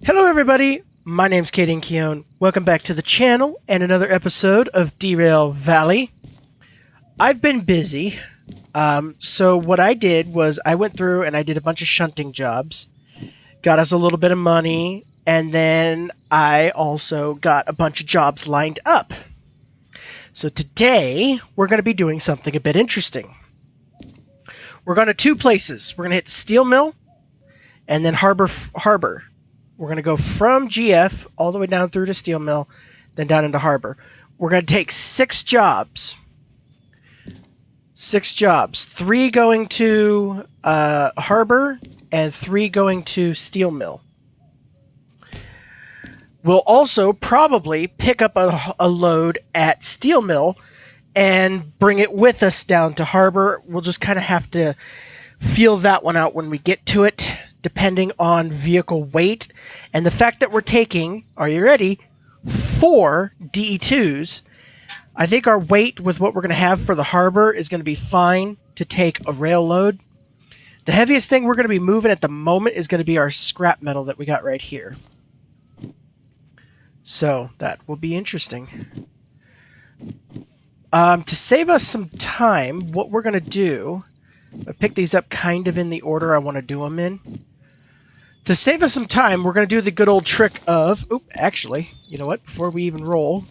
Hello everybody, my name's Katie and Keone. Welcome back to the channel and another episode of Derail Valley. I've been busy, so what I did was I went through and I did a bunch of shunting jobs, got us a little bit of money, and then I also got a bunch of jobs lined up. So today, we're going to be doing something a bit interesting. We're going to two places. We're going to hit Steel Mill and then Harbor. We're going to go from GF all the way down through to Steel Mill, then down into Harbor. We're going to take 6 jobs. 6 jobs. 3 going to Harbor and 3 going to Steel Mill. We'll also probably pick up a load at Steel Mill and bring it with us down to Harbor. We'll just kind of have to feel that one out when we get to it, depending on vehicle weight and the fact that we're taking, are you ready, 4 DE2's. I think our weight with what we're going to have for the Harbor is going to be fine to take a rail load. The heaviest thing we're going to be moving at the moment is going to be our scrap metal that we got right here. So that will be interesting. To save us some time, what we're going to do, I pick these up kind of in the order I want to do them in. To save us some time, we're going to do the good old trick of... actually, you know what? Before we even roll...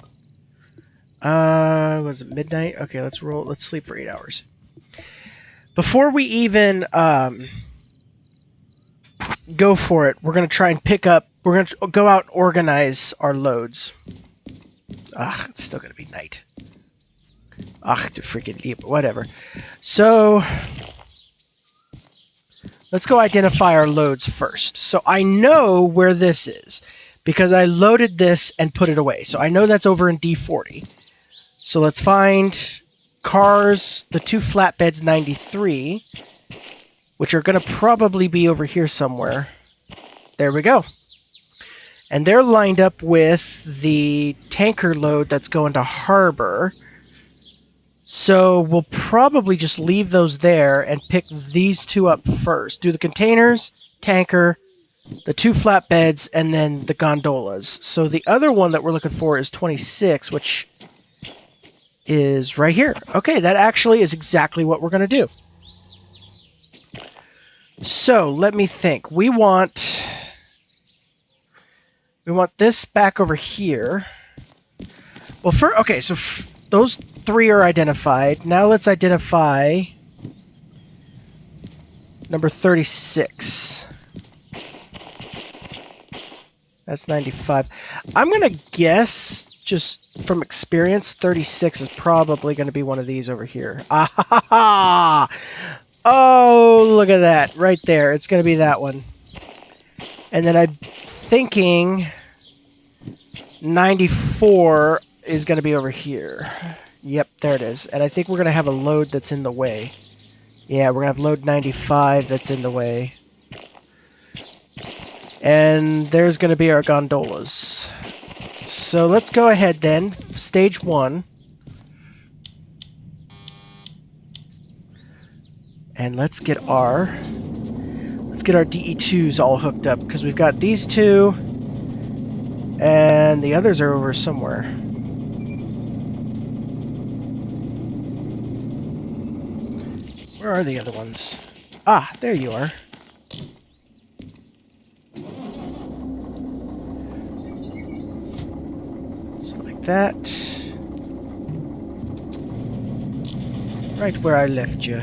was it midnight? Okay, let's roll. Let's sleep for 8 hours. Before we even go for it, we're going to try and pick up... We're going to go out and organize our loads. It's still going to be night. To freaking leave. Whatever. So... let's go identify our loads first. So I know where this is because I loaded this and put it away. So I know that's over in D40. So let's find cars, the 2 flatbeds 93, which are going to probably be over here somewhere. There we go. And they're lined up with the tanker load that's going to Harbor. So we'll probably just leave those there and pick these 2 up first. Do the containers, tanker, the 2 flatbeds, and then the gondolas. So the other one that we're looking for is 26, which is right here. Okay, that actually is exactly what we're going to do. So let me think. We want this back over here. Well, okay, so those 3 are identified. Now let's identify number 36. That's 95. I'm going to guess, just from experience, 36 is probably going to be one of these over here. Ah! Oh, look at that. Right there. It's going to be that one. And then I'm thinking 94 is going to be over here. Yep, there it is. And I think we're going to have a load that's in the way. Yeah, we're going to have load 95 that's in the way. And there's going to be our gondolas. So let's go ahead then. Stage 1. And let's get our DE2's all hooked up, because we've got these 2 and the others are over somewhere. Where are the other ones? Ah, there you are. So like that. Right where I left you.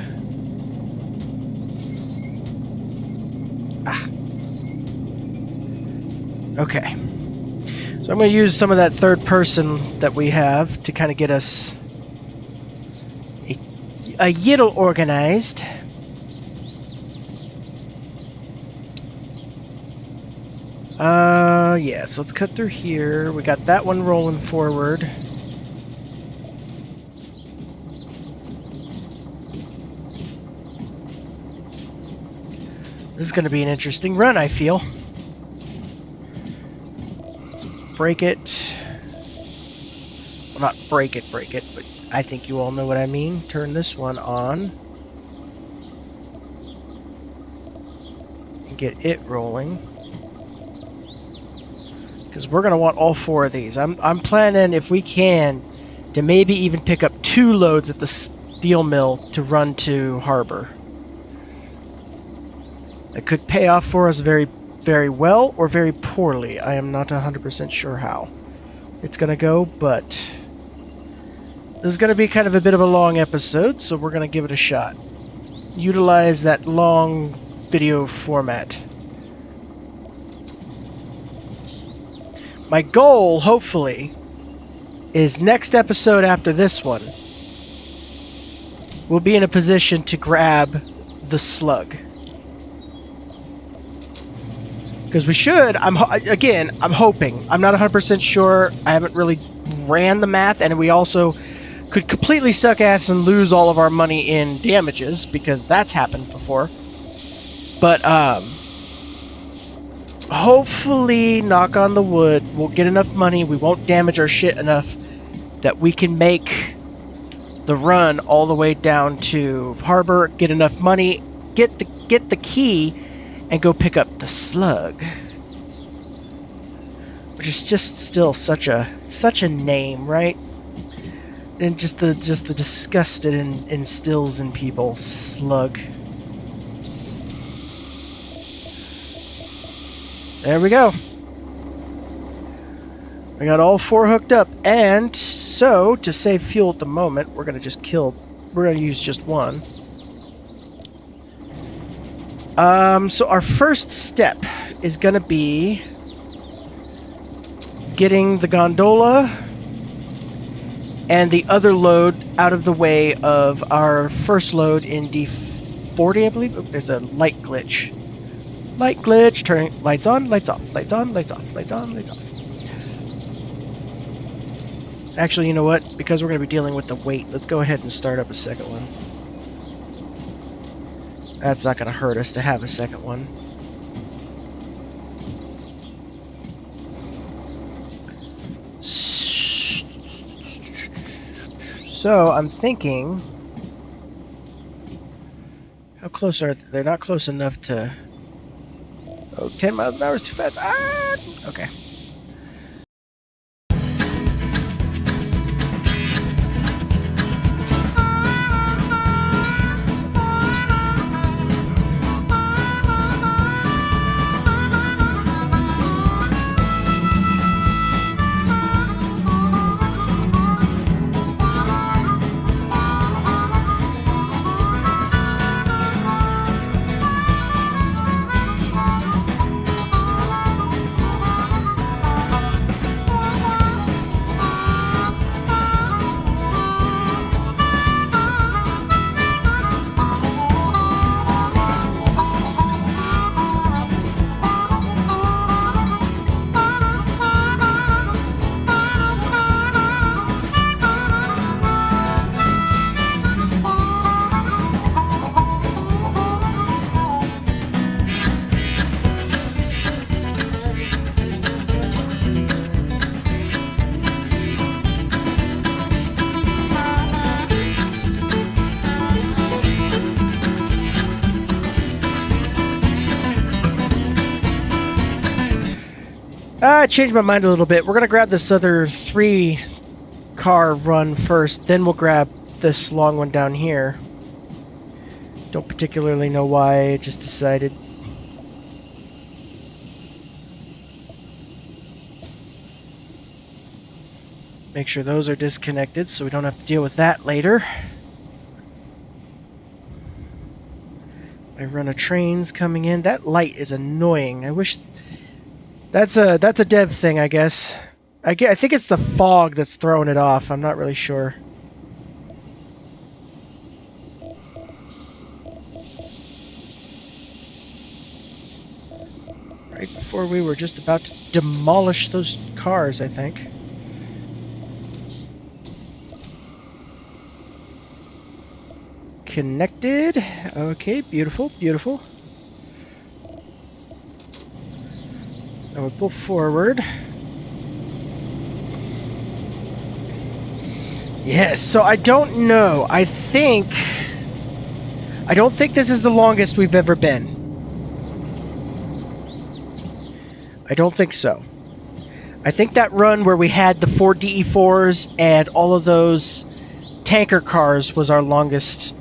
Okay. So I'm going to use some of that third person that we have to kind of get us a little organized. Yeah, so let's cut through here. We got that one rolling forward. This is going to be an interesting run, I feel. Let's break it. Well, not break it, but I think you all know what I mean. Turn this one on. And get it rolling. Because we're going to want all 4 of these. I'm planning, if we can, to maybe even pick up 2 loads at the steel mill to run to harbor. It could pay off for us very, very well or very poorly. I am not 100% sure how it's going to go, but this is going to be kind of a bit of a long episode, so we're going to give it a shot. Utilize that long video format. My goal, hopefully, is next episode after this one, we'll be in a position to grab the slug. Because we should, I'm hoping. I'm not 100% sure. I haven't really ran the math, and we also could completely suck ass and lose all of our money in damages, because that's happened before. But, hopefully, knock on the wood, we'll get enough money, we won't damage our shit enough that we can make the run all the way down to harbor, get enough money, get the key, and go pick up the slug. Which is just still such a name, right? And just the disgust it instills in people. Slug. There we go. I got all 4 hooked up, and so to save fuel at the moment, we're gonna use just 1. So our first step is gonna be getting the gondola and the other load out of the way of our first load in D40, I believe. Oh, there's a light glitch. Light glitch, turning lights on, lights off, lights on, lights off, lights on, lights off. Actually, you know what? Because we're going to be dealing with the weight, let's go ahead and start up a second one. That's not going to hurt us to have a second one. So, I'm thinking... How close are they? They're not close enough to... Oh, 10 miles an hour is too fast. Ah! Okay. I changed my mind a little bit. We're going to grab this other 3-car run first, then we'll grab this long one down here. Don't particularly know why, I just decided. Make sure those are disconnected so we don't have to deal with that later. I run a trains coming in. That light is annoying. I wish... That's a dev thing, I guess. I think it's the fog that's throwing it off. I'm not really sure. Right before we were just about to demolish those cars, I think. Connected. Okay, beautiful, beautiful. Now we pull forward. Yes, so I don't know. I don't think this is the longest we've ever been. I don't think so. I think that run where we had the 4 DE4s and all of those tanker cars was our longest.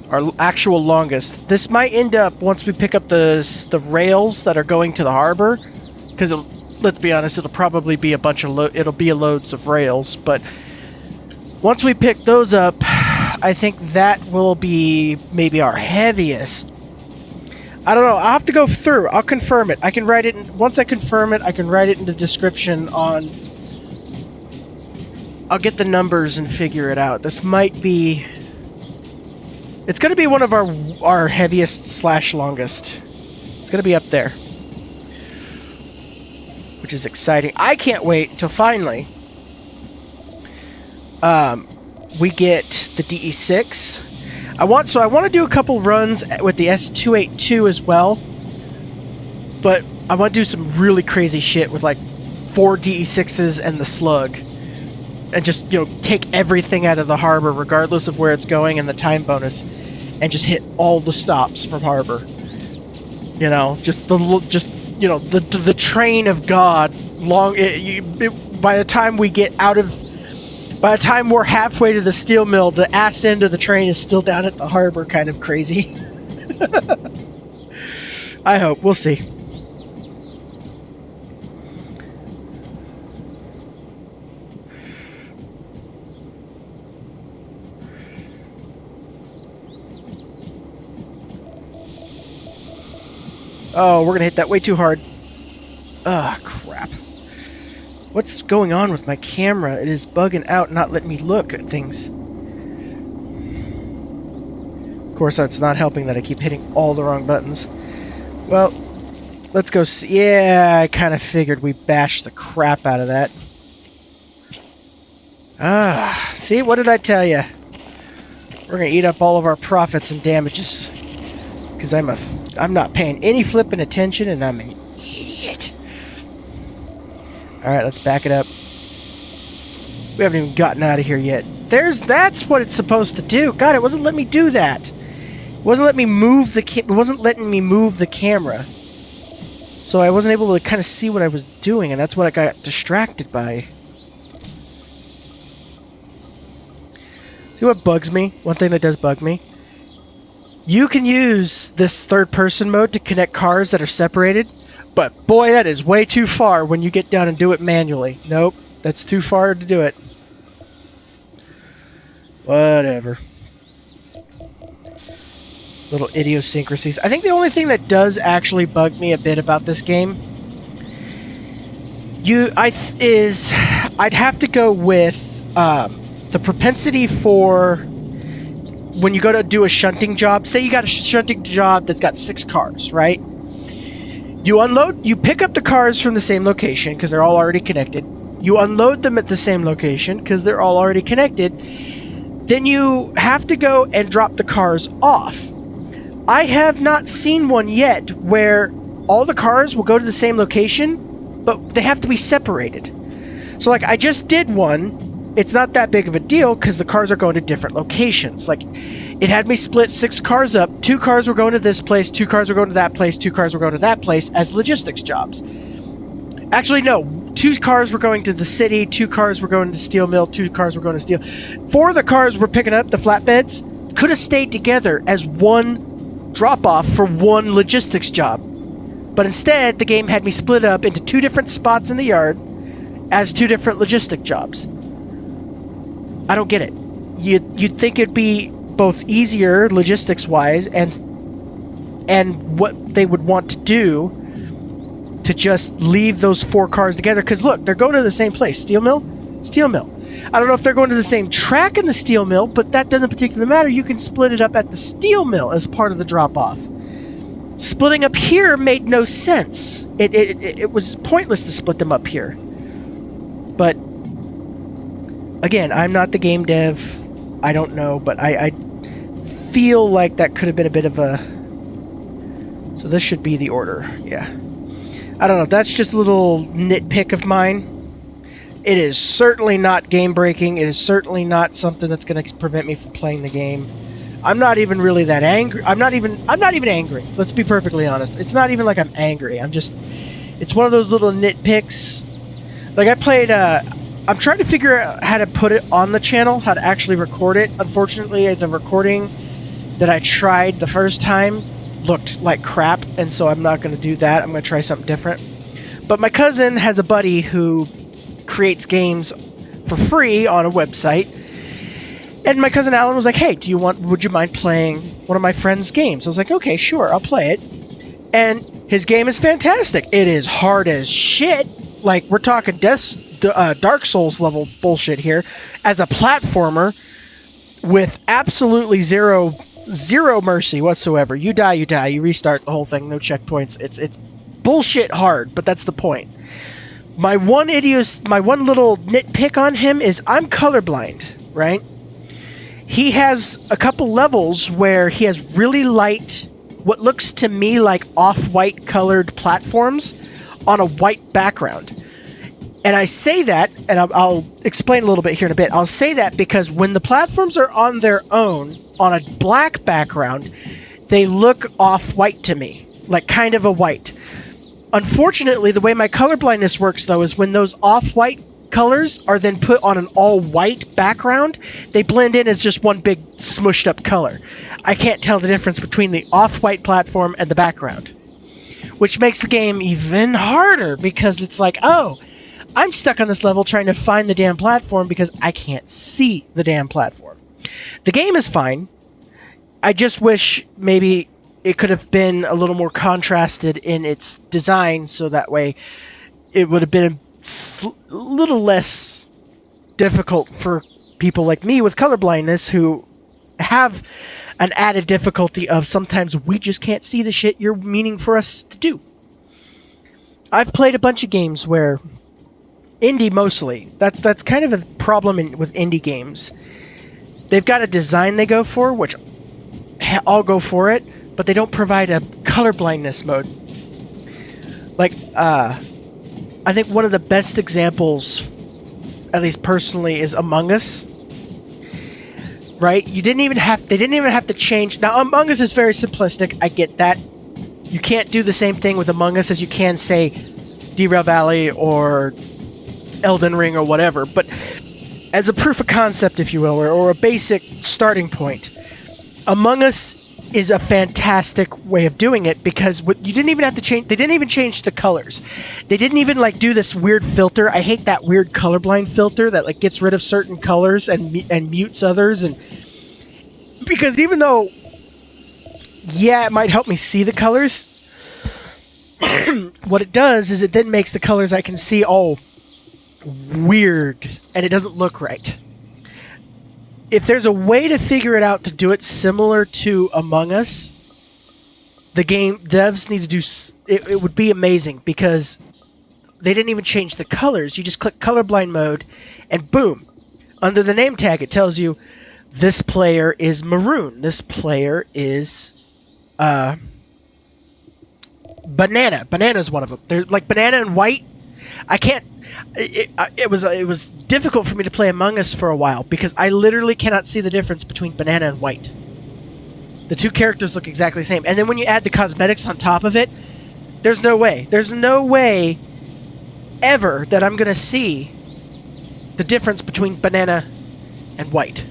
Our actual longest. This might end up, once we pick up the rails that are going to the harbor, because let's be honest, it'll probably be a bunch of loads of rails, but once we pick those up, I think that will be maybe our heaviest. I don't know. I'll have to go through. I'll confirm it. I can write it once I confirm it, I can write it in the description on. I'll get the numbers and figure it out. This might be. It's going to be one of our heaviest / longest. It's going to be up there. Which is exciting. I can't wait till finally we get the DE6. I want to do a couple runs with the S282 as well. But I want to do some really crazy shit with like 4 DE6s and the Slug. And just, take everything out of the harbor, regardless of where it's going and the time bonus, and just hit all the stops from harbor. The train of God. By the time we're halfway to the steel mill, the ass end of the train is still down at the harbor, kind of crazy. I hope. We'll see. Oh, we're going to hit that way too hard. Ugh, crap. What's going on with my camera? It is bugging out, not letting me look at things. Of course, that's not helping that I keep hitting all the wrong buttons. Well, let's go see. Yeah, I kind of figured we bashed the crap out of that. Ah, see? What did I tell you? We're going to eat up all of our profits and damages. Because I'm not paying any flipping attention, and I'm an idiot. Alright, let's back it up. We haven't even gotten out of here yet. That's what it's supposed to do. God, it wasn't letting me do that. It wasn't letting me move the camera. So I wasn't able to kind of see what I was doing, and that's what I got distracted by. See what bugs me? One thing that does bug me. You can use this third-person mode to connect cars that are separated, but boy, that is way too far when you get down and do it manually. Nope, that's too far to do it. Whatever. Little idiosyncrasies. I think the only thing that does actually bug me a bit about this game I'd have to go with the propensity for when you go to do a shunting job. Say you got a shunting job that's got 6 cars, right? You pick up the cars from the same location because they're all already connected. You unload them at the same location because they're all already connected. Then you have to go and drop the cars off. I have not seen one yet where all the cars will go to the same location, but they have to be separated. So like I just did one. It's not that big of a deal because the cars are going to different locations. Like, it had me split 6 cars up. 2 cars were going to this place, 2 cars were going to that place, 2 cars were going to that place as logistics jobs. Actually, no. 2 cars were going to the city, 2 cars were going to steel mill, 2 cars were going to steel. 4 of the cars were picking up the flatbeds. Could have stayed together as one drop-off for one logistics job. But instead, the game had me split up into 2 different spots in the yard as 2 different logistic jobs. I don't get it. You'd think it'd be both easier logistics-wise and what they would want to do to just leave those 4 cars together. Because look, they're going to the same place. Steel mill? Steel mill. I don't know if they're going to the same track in the steel mill, but that doesn't particularly matter. You can split it up at the steel mill as part of the drop-off. Splitting up here made no sense. It was pointless to split them up here. But again, I'm not the game dev. I don't know, but I feel like that could have been a bit of a... So this should be the order, yeah. I don't know, that's just a little nitpick of mine. It is certainly not game-breaking. It is certainly not something that's going to prevent me from playing the game. I'm not even really that angry. I'm not even angry. Let's be perfectly honest. It's not even like I'm angry. I'm just... It's one of those little nitpicks. Like I played, I'm trying to figure out how to put it on the channel, how to actually record it. Unfortunately, the recording that I tried the first time looked like crap, and so I'm not going to do that. I'm going to try something different. But my cousin has a buddy who creates games for free on a website, and my cousin Alan was like, hey, would you mind playing one of my friend's games? I was like, okay, sure, I'll play it. And his game is fantastic. It is hard as shit. Like, we're talking Dark Souls level bullshit here. As a platformer with absolutely zero mercy whatsoever. You die, you restart the whole thing, no checkpoints. It's bullshit hard, but that's the point. My one little nitpick on him is I'm colorblind, right? He has a couple levels where he has really light, what looks to me like off-white colored platforms on a white background. And I say that, and I'll explain a little bit here in a bit. I'll say that because when the platforms are on their own, on a black background, they look off-white to me, like kind of a white. Unfortunately, the way my colorblindness works, though, is when those off-white colors are then put on an all-white background, they blend in as just one big smushed-up color. I can't tell the difference between the off-white platform and the background, which makes the game even harder because it's like, oh, I'm stuck on this level trying to find the damn platform because I can't see the damn platform. The game is fine. I just wish maybe it could have been a little more contrasted in its design so that way it would have been a little less difficult for people like me with colorblindness who have an added difficulty of sometimes we just can't see the shit you're meaning for us to do. I've played a bunch of games where indie mostly. That's kind of a problem with indie games. They've got a design they go for, which I'll go for it, but they don't provide a colorblindness mode. Like, I think one of the best examples, at least personally, is Among Us. Right? They didn't even have to change. Now, Among Us is very simplistic. I get that. You can't do the same thing with Among Us as you can, say, Derail Valley or Elden Ring or whatever, but as a proof of concept, if you will, or a basic starting point, Among Us is a fantastic way of doing it because you didn't even have to change. They didn't even change the colors. They didn't even do this weird filter. I hate that weird colorblind filter that gets rid of certain colors and mutes others. And because even though, yeah, it might help me see the colors, what it does is it then makes the colors I can see all weird, and it doesn't look right. If there's a way to figure it out to do it similar to Among Us, the game devs need to do it would be amazing because they didn't even change the colors. You just click colorblind mode and boom, under the name tag it tells you this player is maroon, this player is banana's one of them. There's like banana and white. I can't. It was difficult for me to play Among Us for a while because I literally cannot see the difference between banana and white. The two characters look exactly the same, and then when you add the cosmetics on top of it, there's no way ever that I'm gonna see the difference between banana and white.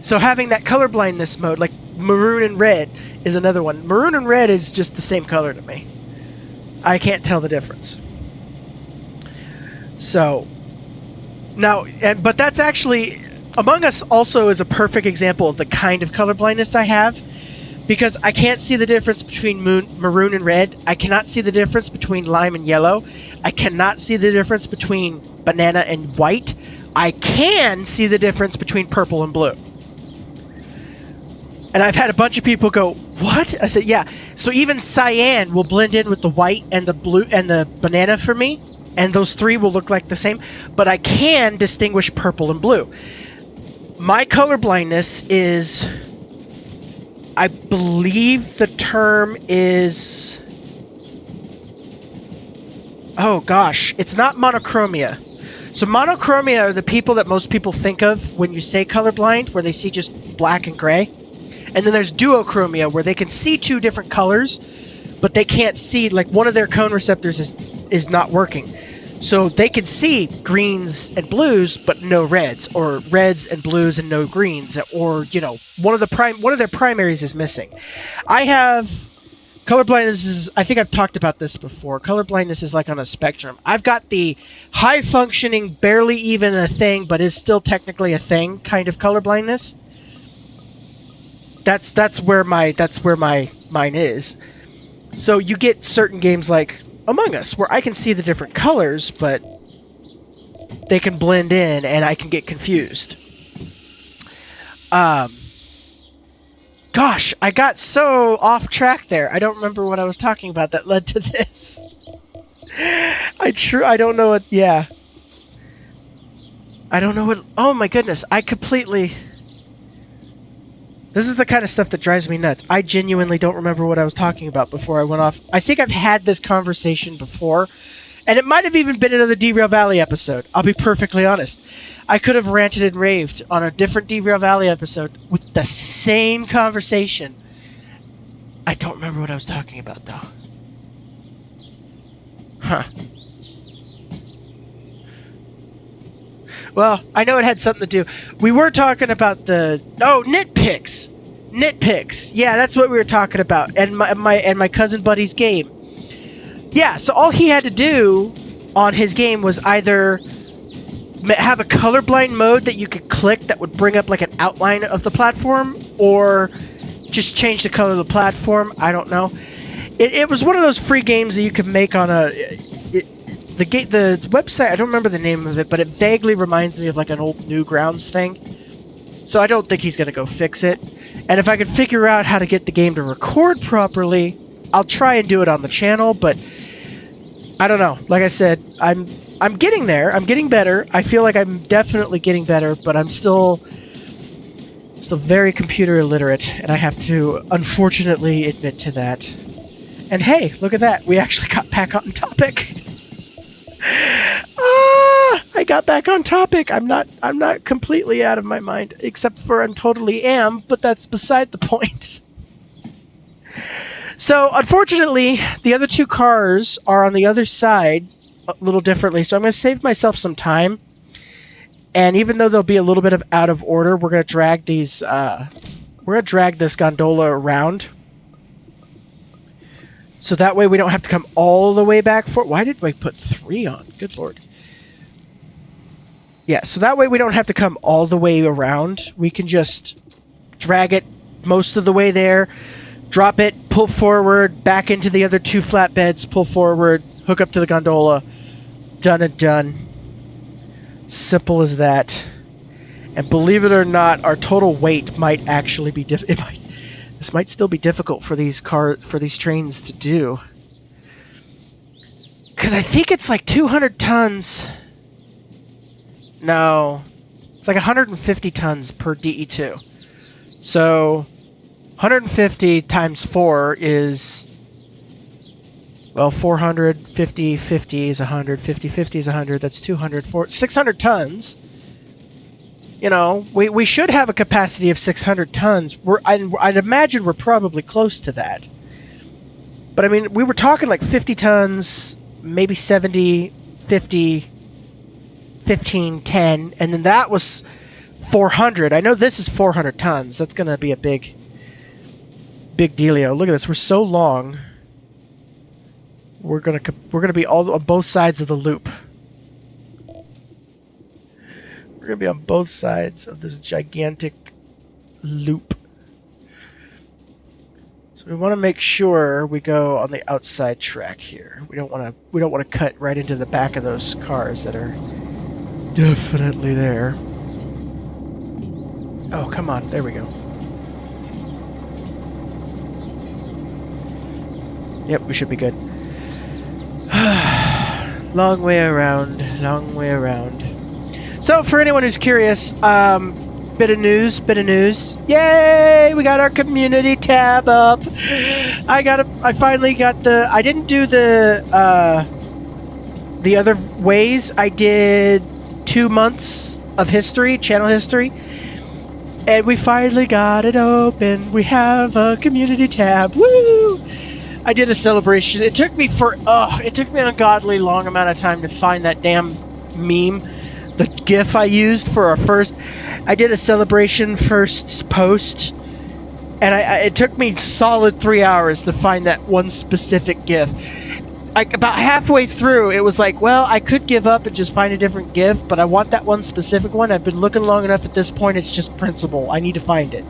So having that colorblindness mode, like maroon and red, is another one. Maroon and red is just the same color to me. I can't tell the difference. So, now, but that's actually, Among Us also is a perfect example of the kind of colorblindness I have, because I can't see the difference between maroon and red. I cannot see the difference between lime and yellow. I cannot see the difference between banana and white. I can see the difference between purple and blue. And I've had a bunch of people go, what? I said, yeah. So even cyan will blend in with the white and the blue and the banana for me. And those three will look like the same, but I can distinguish purple and blue. My colorblindness is, I believe the term is, oh gosh, it's not monochromia. So monochromia are the people that most people think of when you say colorblind, where they see just black and gray. And then there's duochromia, where they can see two different colors, but they can't see, like, one of their cone receptors is not working. So they can see greens and blues, but no reds, or reds and blues and no greens, or, you know, one of their primaries is missing. I have colorblindness. I think I've talked about this before. Colorblindness is like on a spectrum. I've got the high functioning, barely even a thing, but is still technically a thing kind of colorblindness. That's where my mine is. So you get certain games like Among Us, where I can see the different colors, but they can blend in, and I can get confused. Gosh, I got so off track there. I don't remember what I was talking about that led to this. I don't know what. Yeah. I don't know what. Oh my goodness! I completely. This is the kind of stuff that drives me nuts. I genuinely don't remember what I was talking about before I went off. I think I've had this conversation before, and it might have even been another Derail Valley episode. I'll be perfectly honest. I could have ranted and raved on a different Derail Valley episode with the same conversation. I don't remember what I was talking about, though. Huh. Well, I know it had something to do. We were talking about the nitpicks. Nitpicks. Yeah, that's what we were talking about. And my cousin buddy's game. Yeah, so all he had to do on his game was either have a colorblind mode that you could click that would bring up like an outline of the platform, or just change the color of the platform. I don't know. It was one of those free games that you could make on a. The website, I don't remember the name of it, but it vaguely reminds me of like an old Newgrounds thing. So I don't think he's going to go fix it. And if I could figure out how to get the game to record properly, I'll try and do it on the channel, but I don't know. Like I said, I'm getting there. I'm getting better. I feel like I'm definitely getting better, but I'm still very computer illiterate, and I have to unfortunately admit to that. And hey, look at that. We actually got back on topic. I got back on topic. I'm not completely out of my mind, except for I'm totally am, but that's beside the point. So, unfortunately, the other two cars are on the other side a little differently, so I'm going to save myself some time. And even though they'll be a little bit of out of order, we're going to drag these this gondola around. So that way we don't have to come all the way back for... Why did we put 3 on? Good lord. Yeah, so that way we don't have to come all the way around. We can just drag it most of the way there, drop it, pull forward, back into the other 2 flatbeds, pull forward, hook up to the gondola. Done and done. Simple as that. And believe it or not, our total weight might actually be this might still be difficult for these trains to do. Because I think it's like 200 tons. No. It's like 150 tons per DE2. So 150 times 4 is... Well, 400, 50 is 100, 50 is 100, that's 200, 600 tons. You know, we should have a capacity of 600 tons. I'd imagine we're probably close to that. But I mean, we were talking like 50 tons, maybe 70, 50, 15, 10, and then that was 400. I know this is 400 tons. That's going to be a big dealio. Look at this. We're so long. We're gonna be all on both sides of the loop. We're gonna be on both sides of this gigantic loop. So we want to make sure we go on the outside track here. We don't want to cut right into the back of those cars that are definitely there. Oh, come on. There we go. Yep, we should be good. Long way around. So, for anyone who's curious, bit of news. Yay! We got our community tab up. I finally got I didn't do the other ways. I did 2 months of history, channel history. And we finally got it open. We have a community tab. Woo! I did a celebration. It took me an ungodly long amount of time to find that damn meme, the GIF I used for our first. I did a celebration first post, and it took me solid 3 hours to find that one specific GIF. About halfway through, it was like, well, I could give up and just find a different GIF, but I want that one specific one. I've been looking long enough at this point. It's just principle. I need to find it.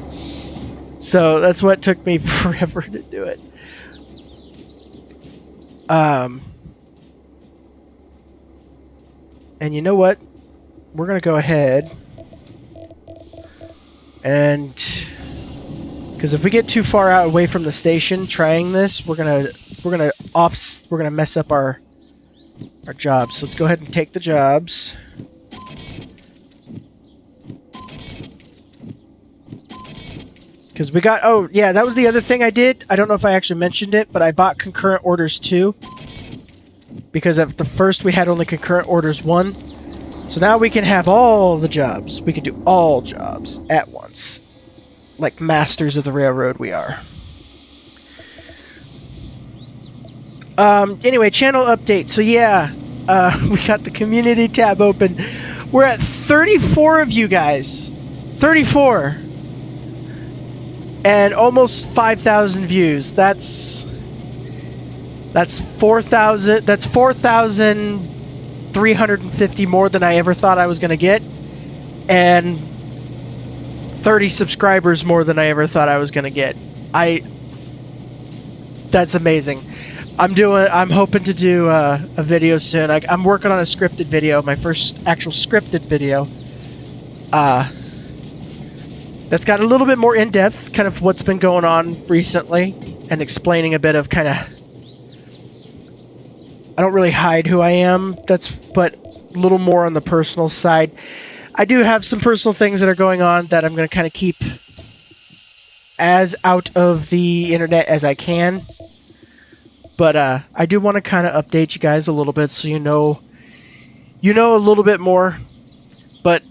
So that's what took me forever to do it. And you know what? We're gonna go ahead and, because if we get too far out away from the station trying this, we're gonna mess up our jobs. So let's go ahead and take the jobs. Because we got, oh yeah, that was the other thing I did. I don't know if I actually mentioned it, but I bought concurrent orders too. Because at the first we had only concurrent orders 1. So now we can have all the jobs. We can do all jobs at once. Like masters of the railroad we are. Anyway, channel update. So yeah, we got the community tab open. We're at 34 of you guys. 34. And almost 5,000 views. That's 4,000. That's 4,350 more than I ever thought I was going to get, and 30 subscribers more than I ever thought I was going to get. That's amazing. I'm hoping to do a video soon. I'm working on a scripted video, my first actual scripted video. That's got a little bit more in-depth, kind of what's been going on recently, and explaining a bit of kind of... I don't really hide who I am, but a little more on the personal side. I do have some personal things that are going on that I'm going to kind of keep as out of the internet as I can. But I do want to kind of update you guys a little bit so you know a little bit more. But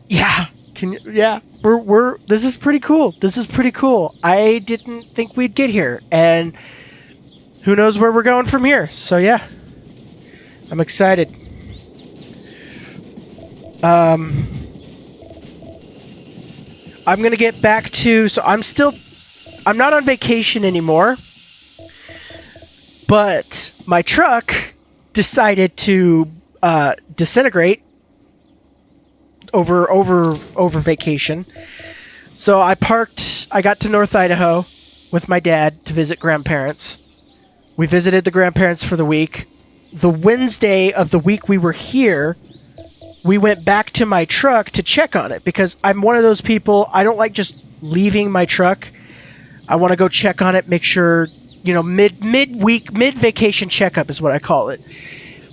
yeah, this is pretty cool. This is pretty cool. I didn't think we'd get here, and who knows where we're going from here. So yeah, I'm excited. I'm going to get back to... So I'm not on vacation anymore. But my truck decided to disintegrate over vacation. So I got to North Idaho with my dad to visit grandparents. We visited the grandparents for the week. The Wednesday of the week we were here, we went back to my truck to check on it, because I'm one of those people, I don't like just leaving my truck. I want to go check on it, make sure, mid-week, mid-vacation checkup is what I call it,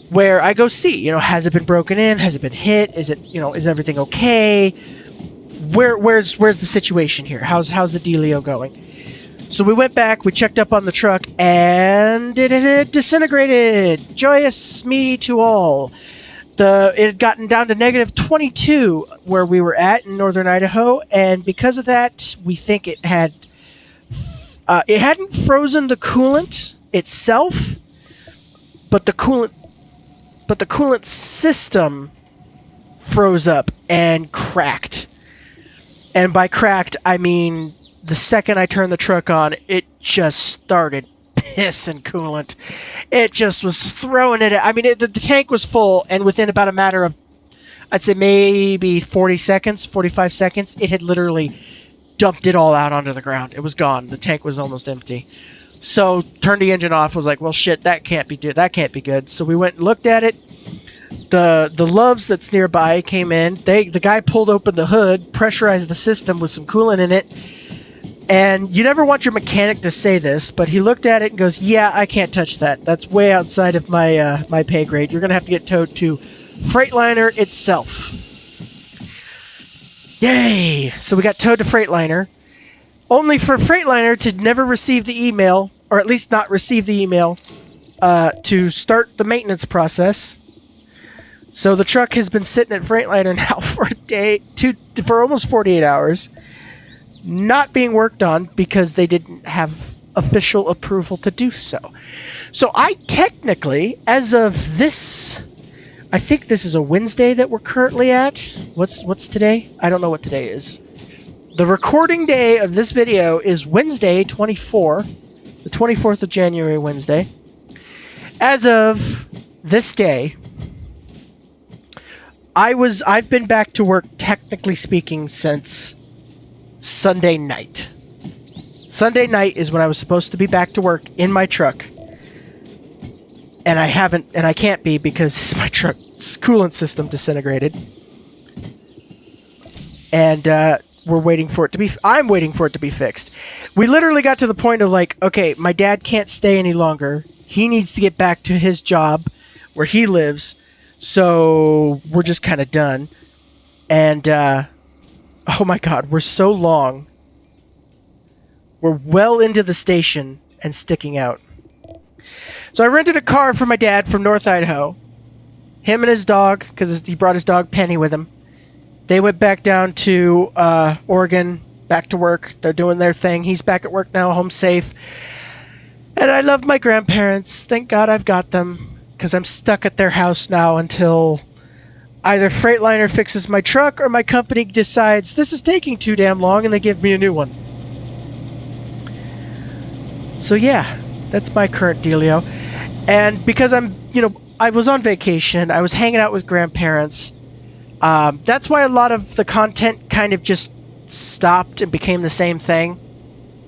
where I go see, has it been broken in? Has it been hit? Is it, is everything okay? Where's the situation here? How's the dealio going? So we went back, we checked up on the truck, and it disintegrated. Joyous me to all. It had gotten down to negative 22 where we were at in northern Idaho, and because of that, we think it hadn't frozen the coolant itself, but the coolant system froze up and cracked. And by cracked, I mean the second I turned the truck on, it just started pissing coolant. It just was throwing it. I mean, the tank was full, and within about a matter of, I'd say maybe 45 seconds, it had literally dumped it all out onto the ground. It was gone. The tank was almost empty. So turned the engine off. Was like, well, shit, that can't be good. So we went and looked at it. The Loves that's nearby came in. The guy pulled open the hood, pressurized the system with some coolant in it. And you never want your mechanic to say this, but he looked at it and goes, yeah, I can't touch that. That's way outside of my pay grade. You're going to have to get towed to Freightliner itself. Yay! So we got towed to Freightliner, only for Freightliner to never receive the email, or at least not receive the email, to start the maintenance process. So the truck has been sitting at Freightliner now for for almost 48 hours. Not being worked on because they didn't have official approval to do so. So I technically, as of this, I think this is a Wednesday that we're currently at. What's today? I don't know what today is. The recording day of this video is Wednesday, 24, the 24th of January, Wednesday. As of this day, I've been back to work, technically speaking, since Sunday night. Sunday night is when I was supposed to be back to work in my truck. And I haven't, and I can't be because my truck's coolant system disintegrated. And we're waiting for it to be, I'm waiting for it to be fixed. We literally got to the point of like, okay, my dad can't stay any longer. He needs to get back to his job where he lives. So we're just kind of done. And, oh my God, we're so long. We're well into the station and sticking out. So I rented a car for my dad from North Idaho. Him and his dog, because he brought his dog Penny with him. They went back down to Oregon, back to work. They're doing their thing. He's back at work now, home safe. And I love my grandparents. Thank God I've got them, because I'm stuck at their house now until either Freightliner fixes my truck or my company decides this is taking too damn long and they give me a new one. So yeah, that's my current dealio. And because I'm, I was on vacation, I was hanging out with grandparents. That's why a lot of the content kind of just stopped and became the same thing.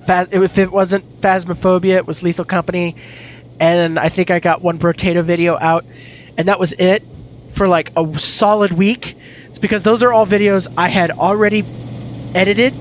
If it wasn't Phasmophobia, it was Lethal Company. And I think I got one Brotato video out. And that was it for like a solid week. It's because those are all videos I had already edited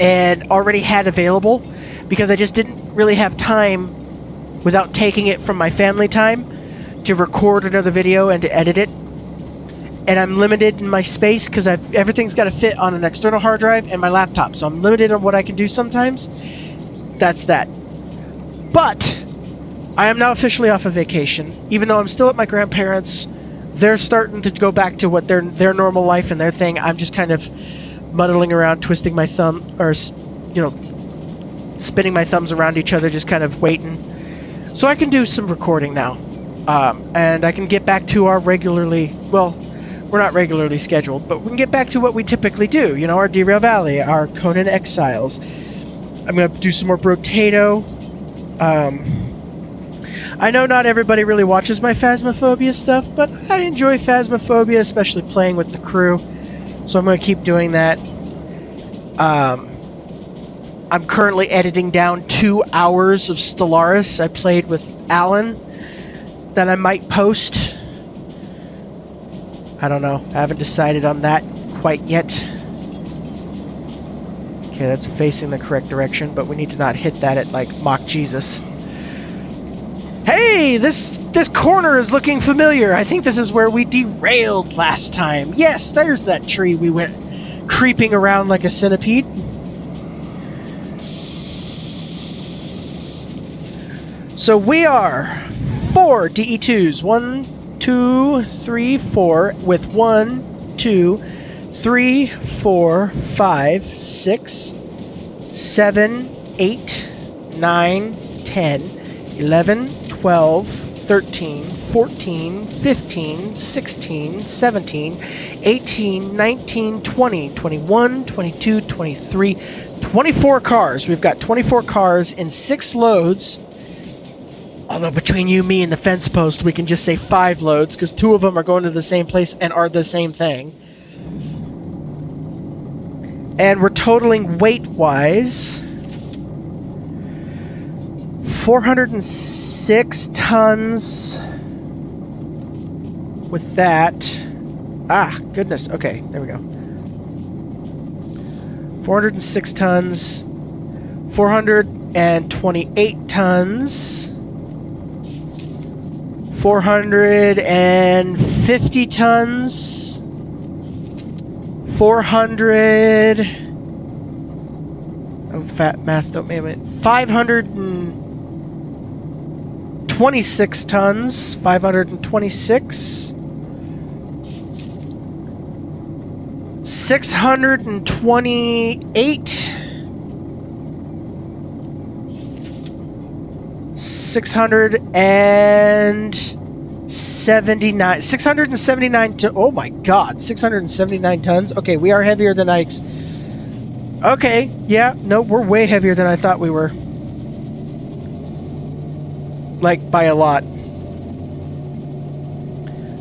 and already had available. Because I just didn't really have time without taking it from my family time to record another video and to edit it. And I'm limited in my space because everything's got to fit on an external hard drive and my laptop. So I'm limited on what I can do sometimes. That's that. But I am now officially off of vacation. Even though I'm still at my grandparents', they're starting to go back to what their normal life and their thing. I'm just kind of muddling around, twisting my thumb, or, spinning my thumbs around each other, just kind of waiting. So I can do some recording now. And I can get back to our regularly, well, we're not regularly scheduled, but we can get back to what we typically do. Our Derail Valley, our Conan Exiles. I'm going to do some more Brotato. I know not everybody really watches my Phasmophobia stuff, but I enjoy Phasmophobia, especially playing with the crew. So I'm going to keep doing that. I'm currently editing down 2 hours of Stellaris I played with Alan that I might post. I don't know. I haven't decided on that quite yet. Okay, that's facing the correct direction, but we need to not hit that at, like, Mock Jesus. Hey, this corner is looking familiar. I think this is where we derailed last time. Yes, there's that tree we went creeping around like a centipede. So we are 4 DE2's. 1, 2, 3, 4, with 1, 2, 3, 4, 5, 6, 7, 8, 9, 10, 11, 12, 13, 14, 15, 16, 17, 18, 19, 20, 21, 22, 23, 24 cars. We've got 24 cars in 6 loads. Although between you, me, and the fence post, we can just say 5 loads, because 2 of them are going to the same place and are the same thing. And we're totaling weight-wise 406 tons with that. Ah, goodness. Okay, there we go. 406 tons, 428 tons, 450 tons, 400, oh, fat math don't make it, 526 tons, 526, 628, 679 to, oh my god, 679 tons. Okay, we are heavier than I okay, yeah, no, we're way heavier than I thought we were. Like, by a lot.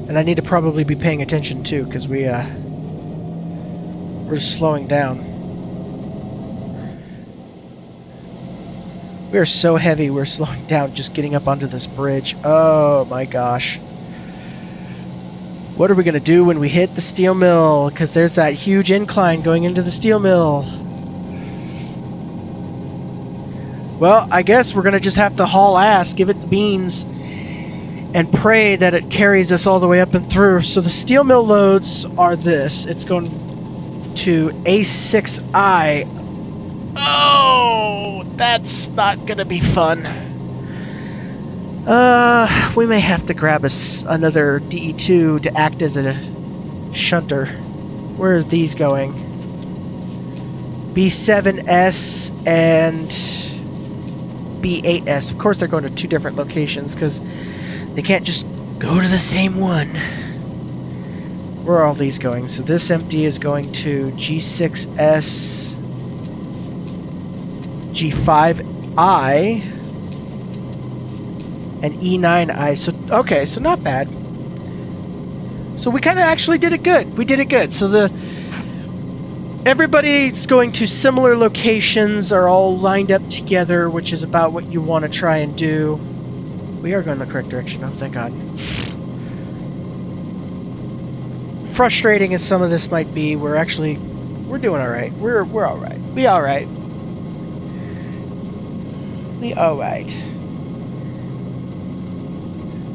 And I need to probably be paying attention too, because we're slowing down. We are so heavy, we're slowing down just getting up onto this bridge. Oh my gosh. What are we going to do when we hit the steel mill? Because there's that huge incline going into the steel mill. Well, I guess we're going to just have to haul ass, give it the beans, and pray that it carries us all the way up and through. So the steel mill loads are this. It's going to A6I. Oh, that's not gonna be fun. We may have to grab us another DE2 to act as a shunter. Where are these going? B7S and B8S. Of course they're going to two different locations because they can't just go to the same one. Where are all these going? So this empty is going to G6S, G5I, and E9I. So, okay, so not bad. So we kind of actually did it good. We did it good. So everybody's going to similar locations, are all lined up together, which is about what you want to try and do. We are going the correct direction. Oh, thank God. Frustrating as some of this might be, we're doing all right. We're all right. We all right. We all right.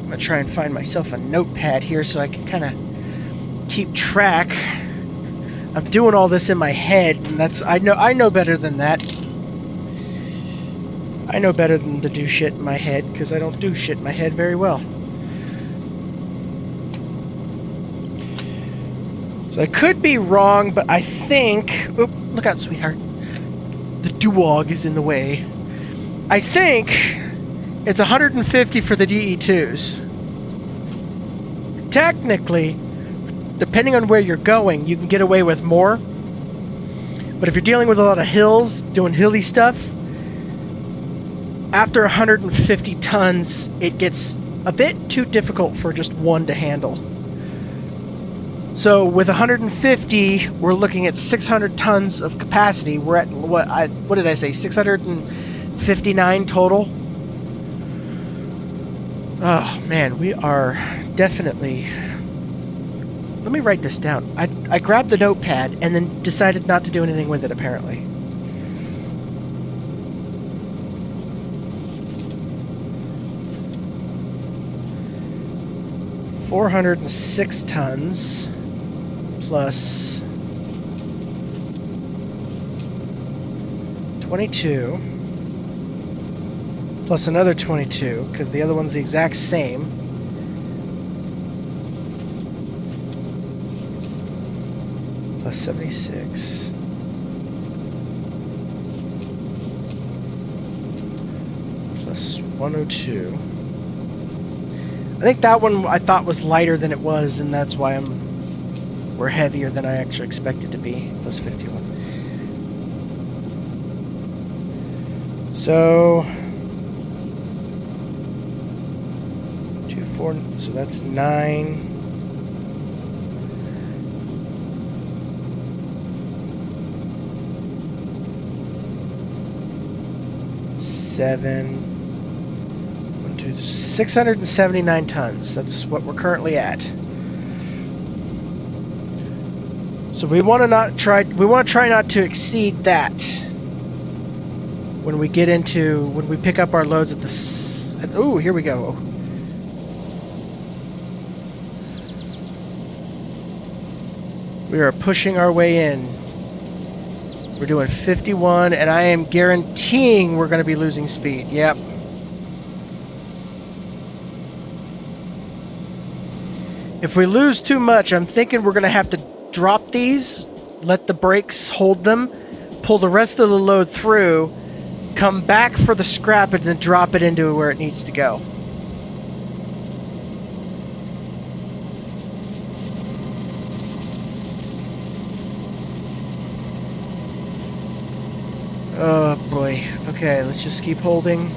I'm gonna try and find myself a notepad here so I can kind of keep track. I'm doing all this in my head, and I know better than that. I know better than to do shit in my head, because I don't do shit in my head very well. So I could be wrong, but I think... Oop, look out, sweetheart. The dog is in the way. I think it's 150 for the DE2's. Technically, depending on where you're going, you can get away with more. But if you're dealing with a lot of hills, doing hilly stuff, after 150 tons, it gets a bit too difficult for just one to handle. So with 150, we're looking at 600 tons of capacity. We're at, what did I say, 659 total? Oh, man, we are definitely... Let me write this down. I grabbed the notepad and then decided not to do anything with it, apparently. $406 tons plus 22 plus another 22, because the other one's the exact same. Plus 76. Plus 102. I think that one I thought was lighter than it was, and that's why we're heavier than I actually expected to be. Plus 51. So 2, 4. So that's 9. 7. 1, 2, 679 tons. That's what we're currently at. So we want to try not to exceed that when we pick up our loads at the oh, here we go. We are pushing our way in. We're doing 51, and I am guaranteeing we're going to be losing speed. Yep. If we lose too much, I'm thinking we're going to have to drop these, let the brakes hold them, pull the rest of the load through, come back for the scrap and then drop it into where it needs to go. Oh boy. Okay, let's just keep holding.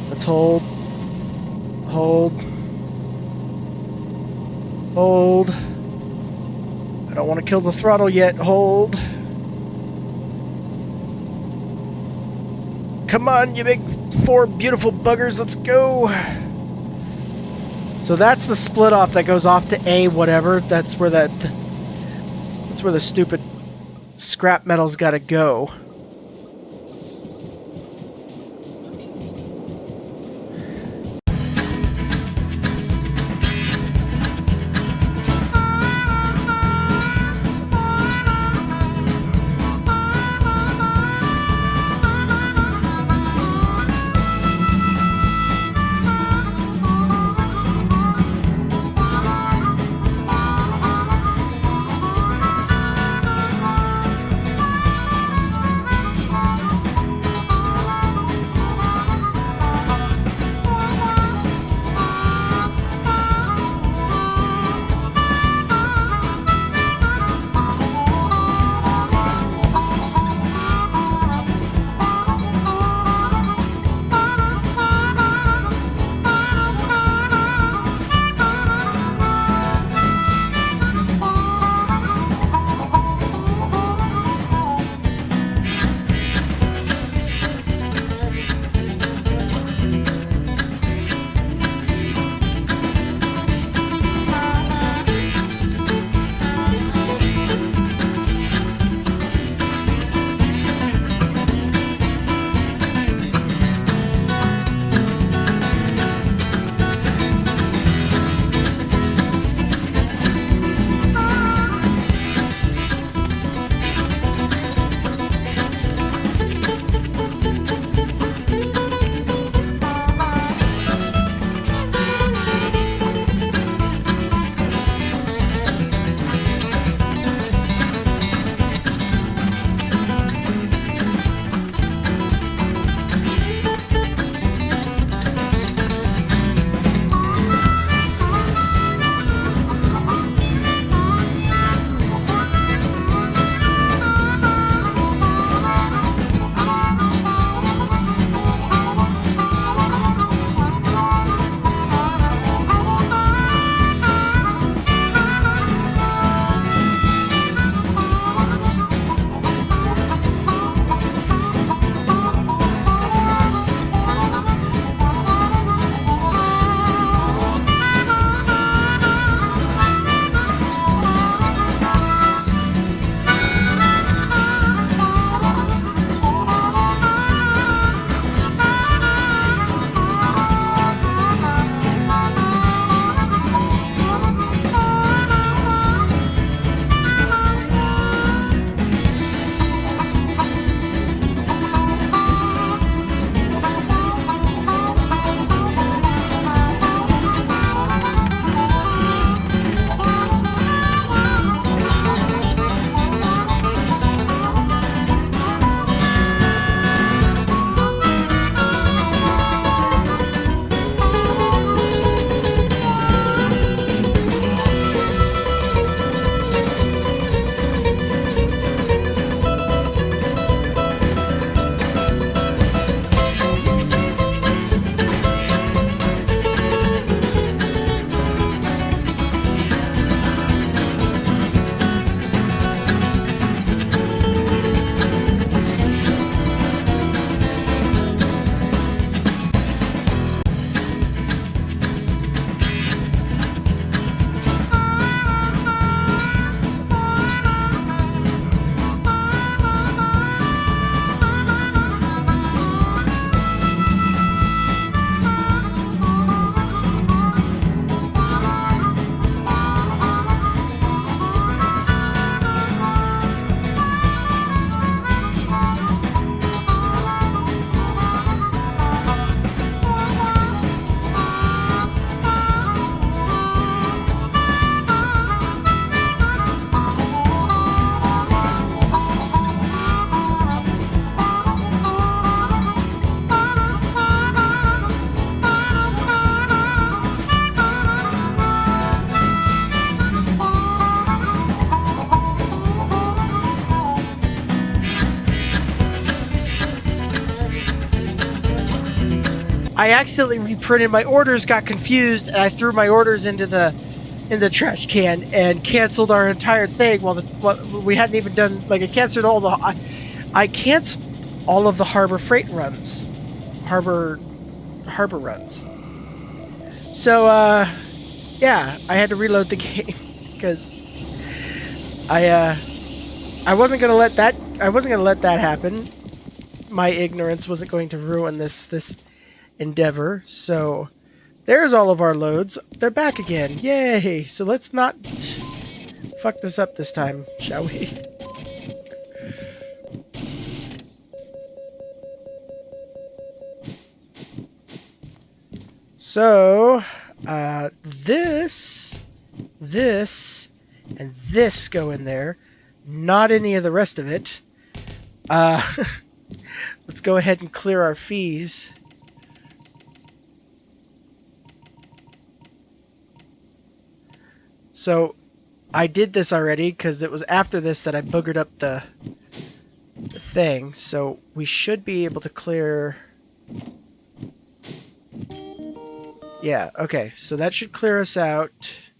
Let's hold. Hold. Hold. I don't want to kill the throttle yet. Hold. Come on, you big 4 beautiful buggers. Let's go. So that's the split off that goes off to A whatever. That's where the stupid scrap metal's got to go. I accidentally reprinted my orders, got confused, and I threw my orders into the trash can and canceled our entire thing. While we hadn't even done, like, I canceled I canceled all of the harbor freight runs, harbor runs. So yeah, I had to reload the game because I wasn't gonna let that happen. My ignorance wasn't going to ruin this endeavor. So there's all of our loads. They're back again. Yay! So let's not fuck this up this time, shall we? So this, and this go in there. Not any of the rest of it. Let's go ahead and clear our fees. So I did this already because it was after this that I boogered up the thing. So we should be able to clear. Yeah, okay. So that should clear us out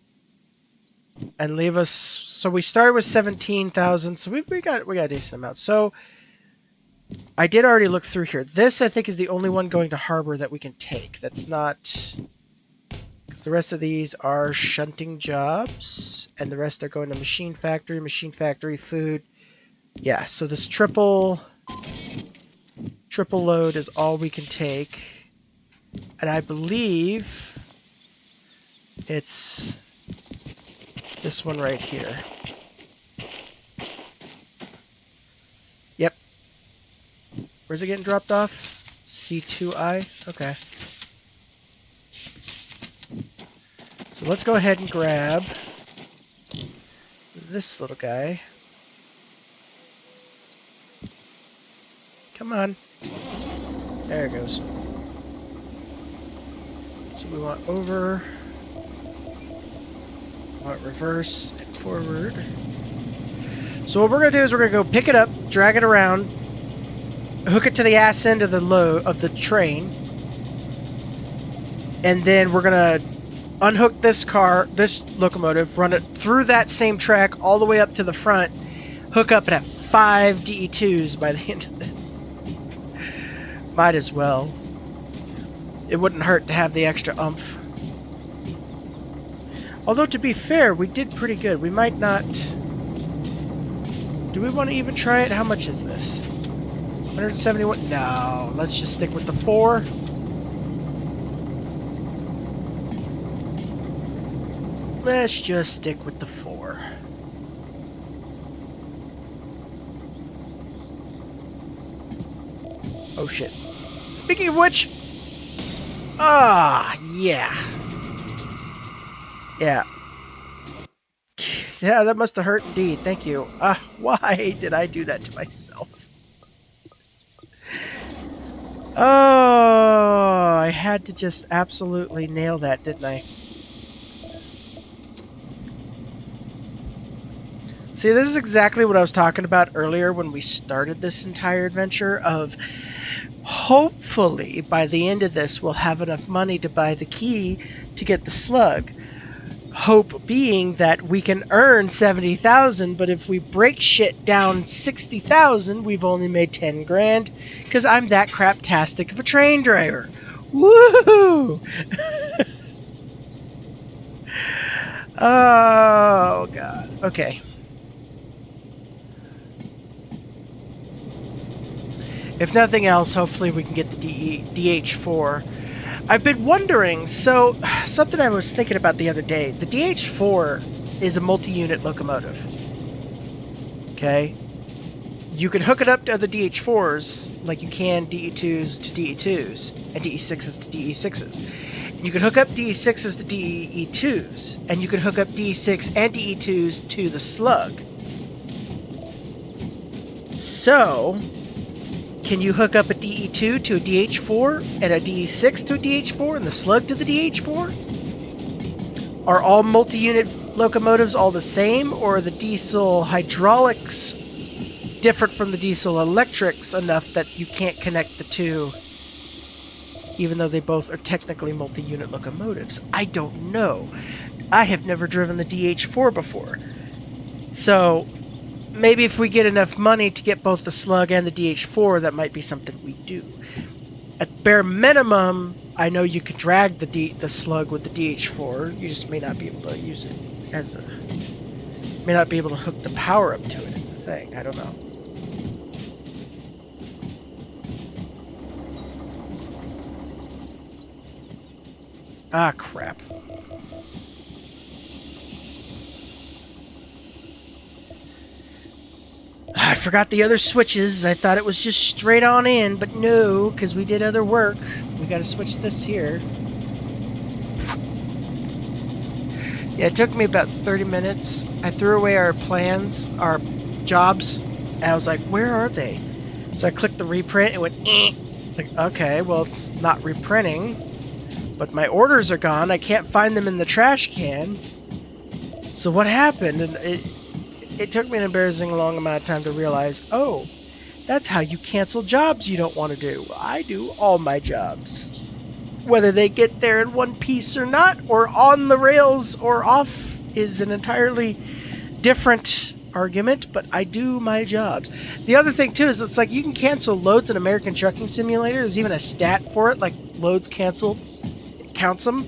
and leave us. So we started with 17,000. So we got a decent amount. So I did already look through here. This, I think, is the only one going to harbor that we can take. That's not... Because the rest of these are shunting jobs. And the rest are going to machine factory, food. Yeah, so this triple load is all we can take. And I believe it's this one right here. Yep. Where's it getting dropped off? C2I? Okay. So let's go ahead and grab this little guy. Come on. There it goes. So we want over, we want reverse and forward. So what we're going to do is we're going to go pick it up, drag it around, hook it to the ass end of the train, and then we're going to unhook this locomotive, run it through that same track all the way up to the front, hook up and have 5 DE2's by the end of this. Might as well. It wouldn't hurt to have the extra oomph. Although, to be fair, we did pretty good. We might not... Do we want to even try it? How much is this? 171? No. Let's just stick with the 4. Let's just stick with the 4. Oh, shit. Speaking of which... yeah. Yeah. Yeah, that must have hurt indeed. Thank you. Why did I do that to myself? Oh, I had to just absolutely nail that, didn't I? See, this is exactly what I was talking about earlier when we started this entire adventure of... Hopefully, by the end of this, we'll have enough money to buy the key to get the slug. Hope being that we can earn 70,000, but if we break shit down 60,000, we've only made 10 grand, because I'm that craptastic of a train driver. Woohoo! Oh, God. Okay. If nothing else, hopefully we can get the DH4. I've been wondering, so something I was thinking about the other day. The DH4 is a multi-unit locomotive. Okay? You can hook it up to other DH4s like you can DE2's to DE2's and DE6's to DE6's. You can hook up DE6's to DE2's, and you can hook up DE6 and DE2's to the slug. So... Can you hook up a DE2 to a DH4 and a DE6 to a DH4 and the slug to the DH4? Are all multi-unit locomotives all the same, or are the diesel hydraulics different from the diesel electrics enough that you can't connect the two even though they both are technically multi-unit locomotives. I don't know. I have never driven the DH4 before. So maybe if we get enough money to get both the Slug and the DH4, that might be something we do. At bare minimum, I know you can drag the Slug with the DH4. You just may not be able to use it as a... may not be able to hook the power up to it is the thing. I don't know. Ah, crap. I forgot the other switches. I thought it was just straight on in, but no, because we did other work. We got to switch this here. Yeah, it took me about 30 minutes. I threw away our plans, our jobs, and I was like, where are they? So I clicked the reprint, it went, eh. It's like, okay, well, it's not reprinting, but my orders are gone. I can't find them in the trash can. So what happened? And it took me an embarrassing long amount of time to realize, oh, that's how you cancel jobs you don't want to do. I do all my jobs. Whether they get there in one piece or not, or on the rails or off, is an entirely different argument, but I do my jobs. The other thing, too, is it's like you can cancel loads in American Trucking Simulator. There's even a stat for it, like loads canceled. It counts them.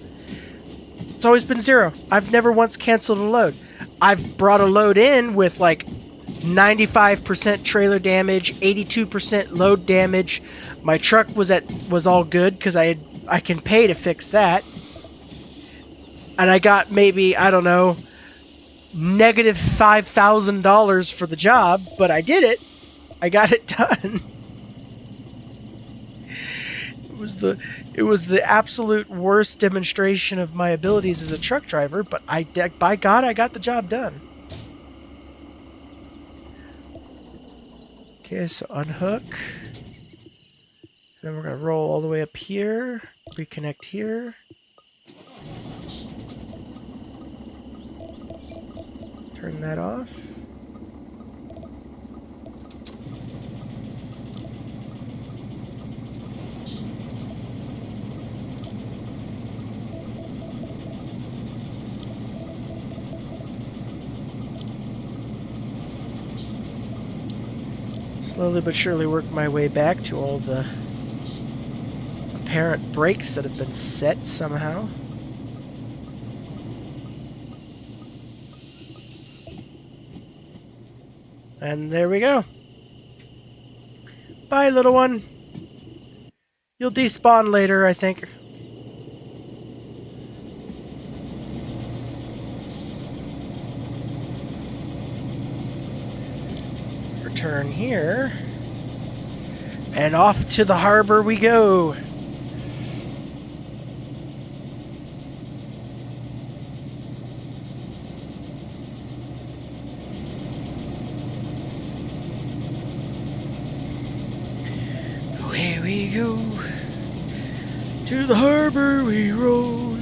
It's always been 0. I've never once canceled a load. I've brought a load in with like 95% trailer damage, 82% load damage. My truck was all good because I can pay to fix that. And I got maybe, I don't know, negative $5,000 for the job, but I did it. I got it done. It was the absolute worst demonstration of my abilities as a truck driver, but by God, I got the job done. Okay, so unhook. Then we're going to roll all the way up here, reconnect here. Turn that off. Slowly but surely work my way back to all the apparent brakes that have been set somehow. And there we go. Bye, little one. You'll despawn later, I think. Return here. And off to the harbor we go. Away we go. To the harbor we roll.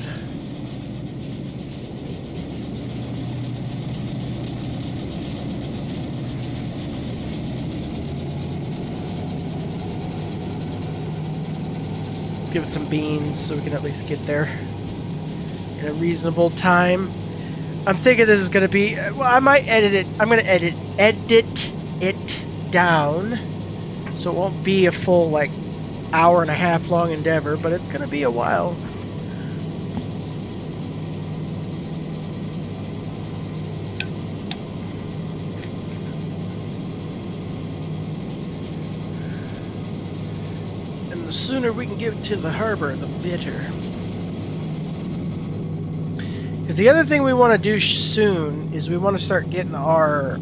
Let's give it some beans so we can at least get there in a reasonable time. I'm thinking this is going to be... well, I might edit it. I'm going to edit it down so it won't be a full, like, hour and a half long endeavor, but it's going to be a while. The sooner we can get to the harbor, the better. Because the other thing we want to do soon is we want to start getting our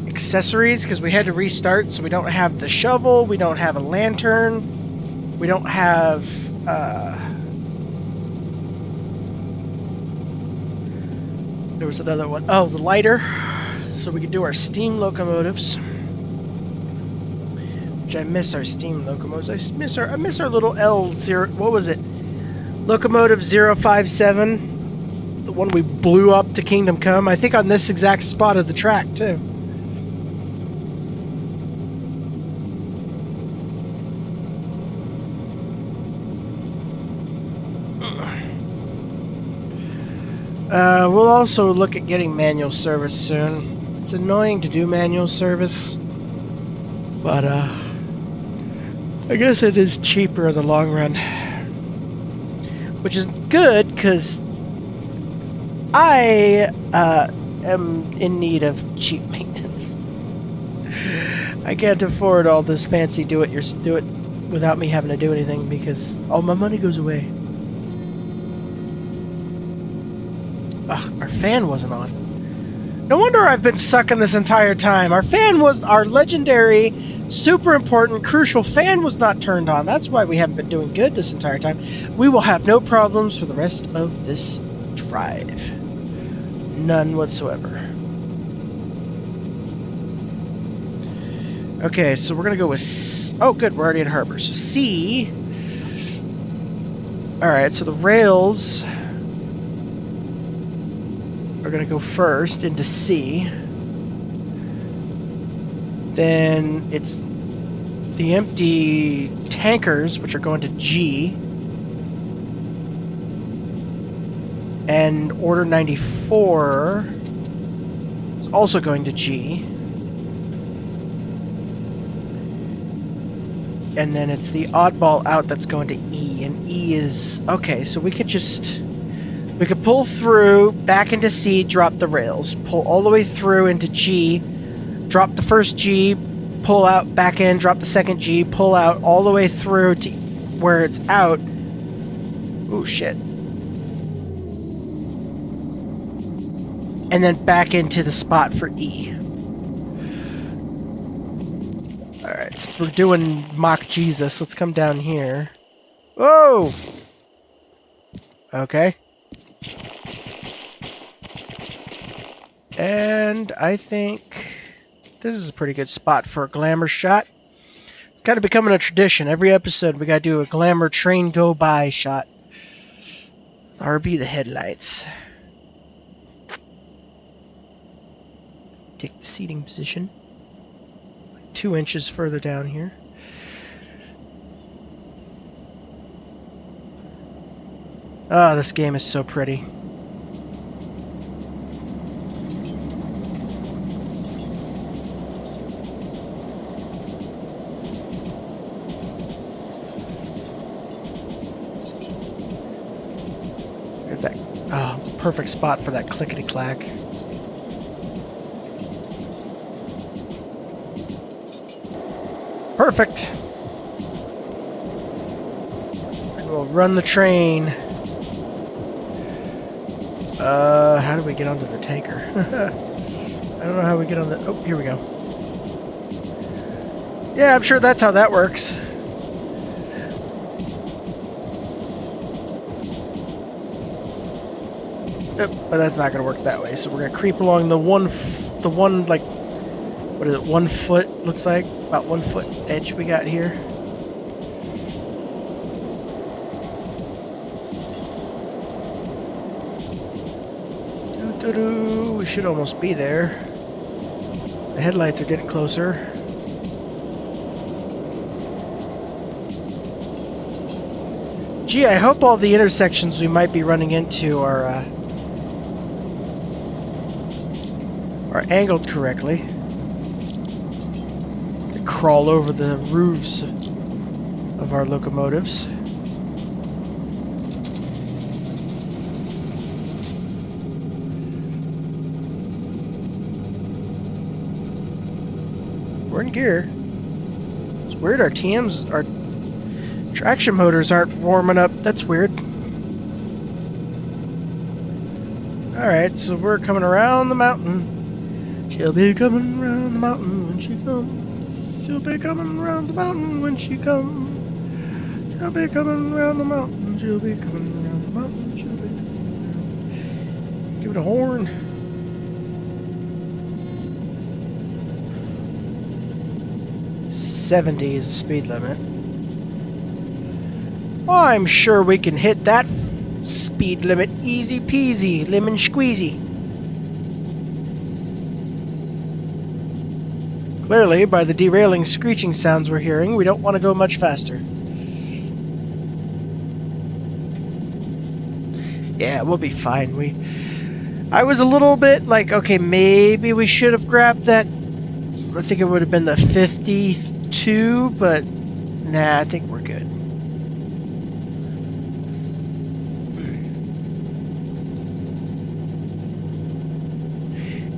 accessories, because we had to restart, so we don't have the shovel, we don't have a lantern, we don't have there was another one. Oh, the lighter, so we can do our steam locomotives. I miss our steam locomotives. I miss our little L0. What was it? Locomotive 057. The one we blew up to Kingdom Come. I think on this exact spot of the track, too. We'll also look at getting manual service soon. It's annoying to do manual service, but I guess it is cheaper in the long run. Which is good, because I am in need of cheap maintenance. I can't afford all this fancy do it without me having to do anything, because all my money goes away. Ugh, our fan wasn't on. No wonder I've been sucking this entire time. Our fan was our legendary, super important, crucial fan was not turned on. That's why we haven't been doing good this entire time. We will have no problems for the rest of this drive. None whatsoever. Okay, so we're going to go with... Oh, good, we're already at harbor. So C... Alright, so the rails are going to go first into C. Then it's the empty tankers, which are going to G. And Order 94 is also going to G. And then it's the oddball out that's going to E. And E is... Okay, so we could just... We could pull through, back into C, drop the rails. Pull all the way through into G, drop the first G, pull out, back in, drop the second G, pull out, all the way through to where it's out. Ooh, shit. And then back into the spot for E. Alright, so we're doing Mock Jesus. Let's come down here. Whoa! Okay. And I think this is a pretty good spot for a glamour shot. It's kind of becoming a tradition. Every episode we gotta do a glamour train go by shot. RB the headlights. Take the seating position. 2 inches further down here. Oh, this game is so pretty. There's that perfect spot for that clickety-clack. Perfect. And we'll run the train. How do we get onto the tanker? I don't know how we get on the... Oh, here we go. Yeah, I'm sure that's how that works. But that's not going to work that way. So we're going to creep along the one, like, what is it, 1 foot, looks like? About 1 foot edge we got here. We should almost be there. The headlights are getting closer. Gee, I hope all the intersections we might be running into are angled correctly. Crawl over the roofs of our locomotives. We're in gear. It's weird our TMs, our traction motors aren't warming up. That's weird. Alright, so we're coming around the mountain. She'll be coming around the mountain when she comes. She'll be coming around the mountain when she comes. She'll be coming around the mountain. She'll be coming around the mountain. She'll be coming around. Give it a horn. 70 is the speed limit. I'm sure we can hit that speed limit easy peasy, lemon squeezy. Clearly, by the derailing screeching sounds we're hearing, we don't want to go much faster. Yeah, we'll be fine. I was a little bit like, okay, maybe we should have grabbed that. I think it would have been the 52, but nah, I think we're good.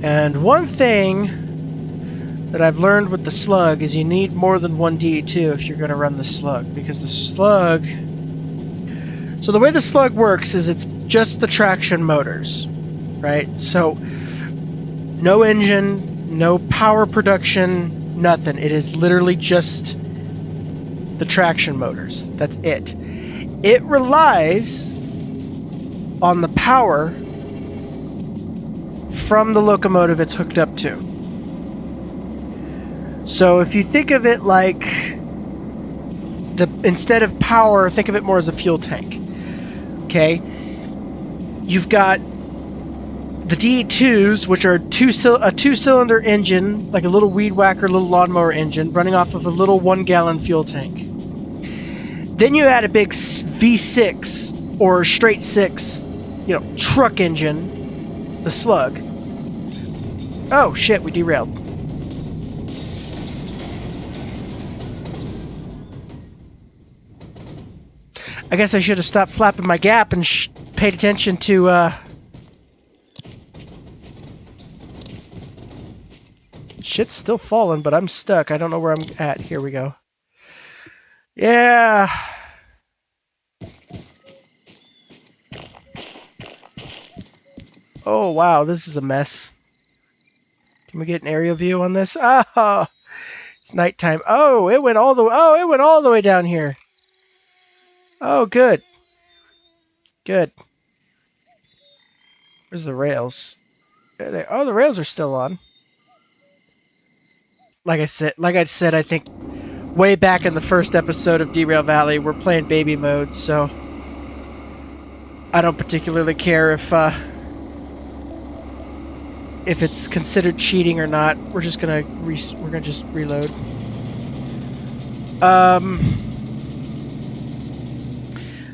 And one thing that I've learned with the slug is you need more than one DE2 if you're going to run the slug, because the slug... So the way the slug works is it's just the traction motors, right? So no engine, no power production, nothing. It is literally just the traction motors. That's it. It relies on the power from the locomotive it's hooked up to. So if you think of it like instead of power, think of it more as a fuel tank. Okay? You've got the DE2's, which are a two-cylinder engine, like a little weed whacker, little lawnmower engine, running off of a little 1-gallon fuel tank. Then you add a big V6 or straight 6, truck engine, the slug. Oh shit, we derailed. I guess I should have stopped flapping my gap and paid attention to, Shit's still falling, but I'm stuck. I don't know where I'm at. Here we go. Yeah. Oh, wow. This is a mess. Can we get an aerial view on this? Oh, it's nighttime. Oh, it went all the way down here. Oh, good. Good. Where's the rails? Oh, the rails are still on. Like I said, I think way back in the first episode of Derail Valley, we're playing baby mode, so I don't particularly care if it's considered cheating or not. We're just gonna just reload.